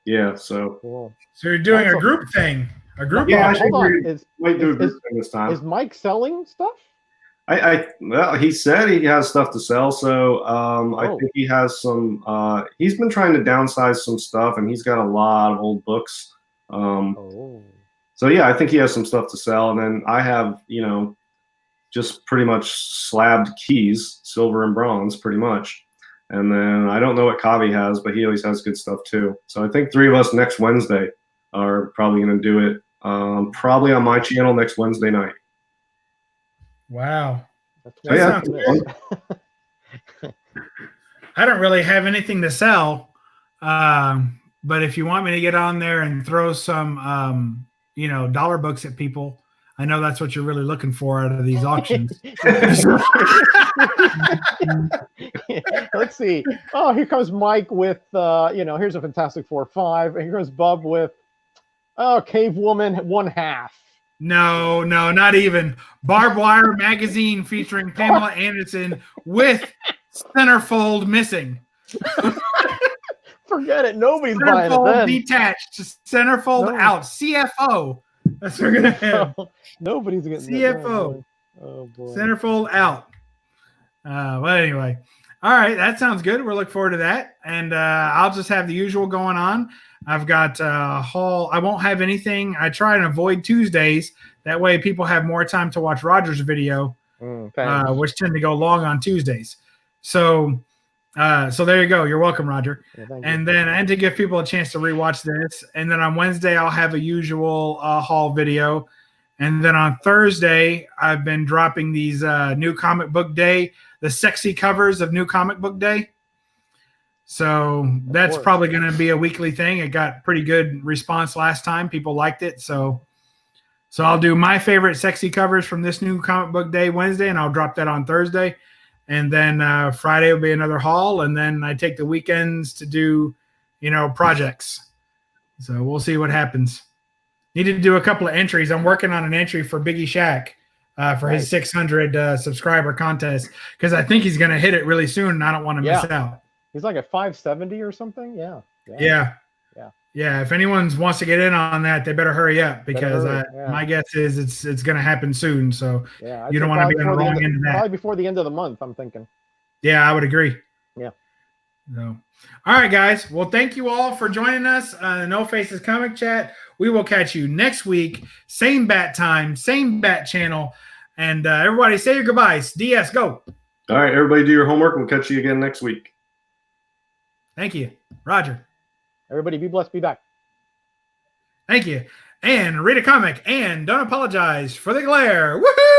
Yeah, so cool. So you're doing a group thing, a group. Yeah, hold on. Might do a group thing this time. Is Mike selling stuff? Well, he said he has stuff to sell, so I think he has some. He's been trying to downsize some stuff, and he's got a lot of old books. So yeah, I think he has some stuff to sell, and then I have just pretty much slabbed keys, silver and bronze, pretty much. And then I don't know what Kavi has, but he always has good stuff too. So I think 3 of us next Wednesday are probably going to do it. Probably on my channel next Wednesday night. Wow. That sounds good. I don't really have anything to sell, but if you want me to get on there and throw some, dollar books at people, I know that's what you're really looking for out of these auctions. Let's see. Oh, here comes Mike with, here's a Fantastic Four 5. And here comes Bub with, Cave Woman 1/2. No, not even. Barbed Wire magazine featuring Pamela Anderson with centerfold missing. Forget it. Nobody's buying it Centerfold then. detached, centerfold No. out. CFO. That's what we're gonna have. Nobody's getting CFO. That. Oh boy. Centerfold out. Well, anyway. All right, that sounds good. We're looking forward to that. And I'll just have the usual going on. I've got haul. I won't have anything. I try and avoid Tuesdays. That way people have more time to watch Roger's video, which tend to go long on Tuesdays. So there you go. You're welcome, Roger. Yeah, and then and to give people a chance to rewatch this. And then on Wednesday, I'll have a usual haul video. And then on Thursday, I've been dropping these new comic book day, the sexy covers of new comic book day. So that's probably going to be a weekly thing. It got pretty good response last time. People liked it. So I'll do my favorite sexy covers from this new comic book day Wednesday, and I'll drop that on Thursday. And then Friday will be another haul. And then I take the weekends to do, projects. So we'll see what happens. Need to do a couple of entries. I'm working on an entry for Biggie Shack for his 600 subscriber contest because I think he's going to hit it really soon, and I don't want to miss out. He's like at 570 or something. Yeah. If anyone wants to get in on that, they better hurry up because my guess is it's going to happen soon. So you don't want to be on the wrong end of that. Probably before the end of the month, I'm thinking. Yeah, I would agree. Yeah. So, all right, guys. Well, thank you all for joining us on the No Faces Comic Chat. We will catch you next week. Same bat time, same bat channel. And everybody say your goodbyes. DS, go. All right, everybody do your homework. We'll catch you again next week. Thank you. Roger. Everybody be blessed. Be back. Thank you. And read a comic and don't apologize for the glare. Woohoo!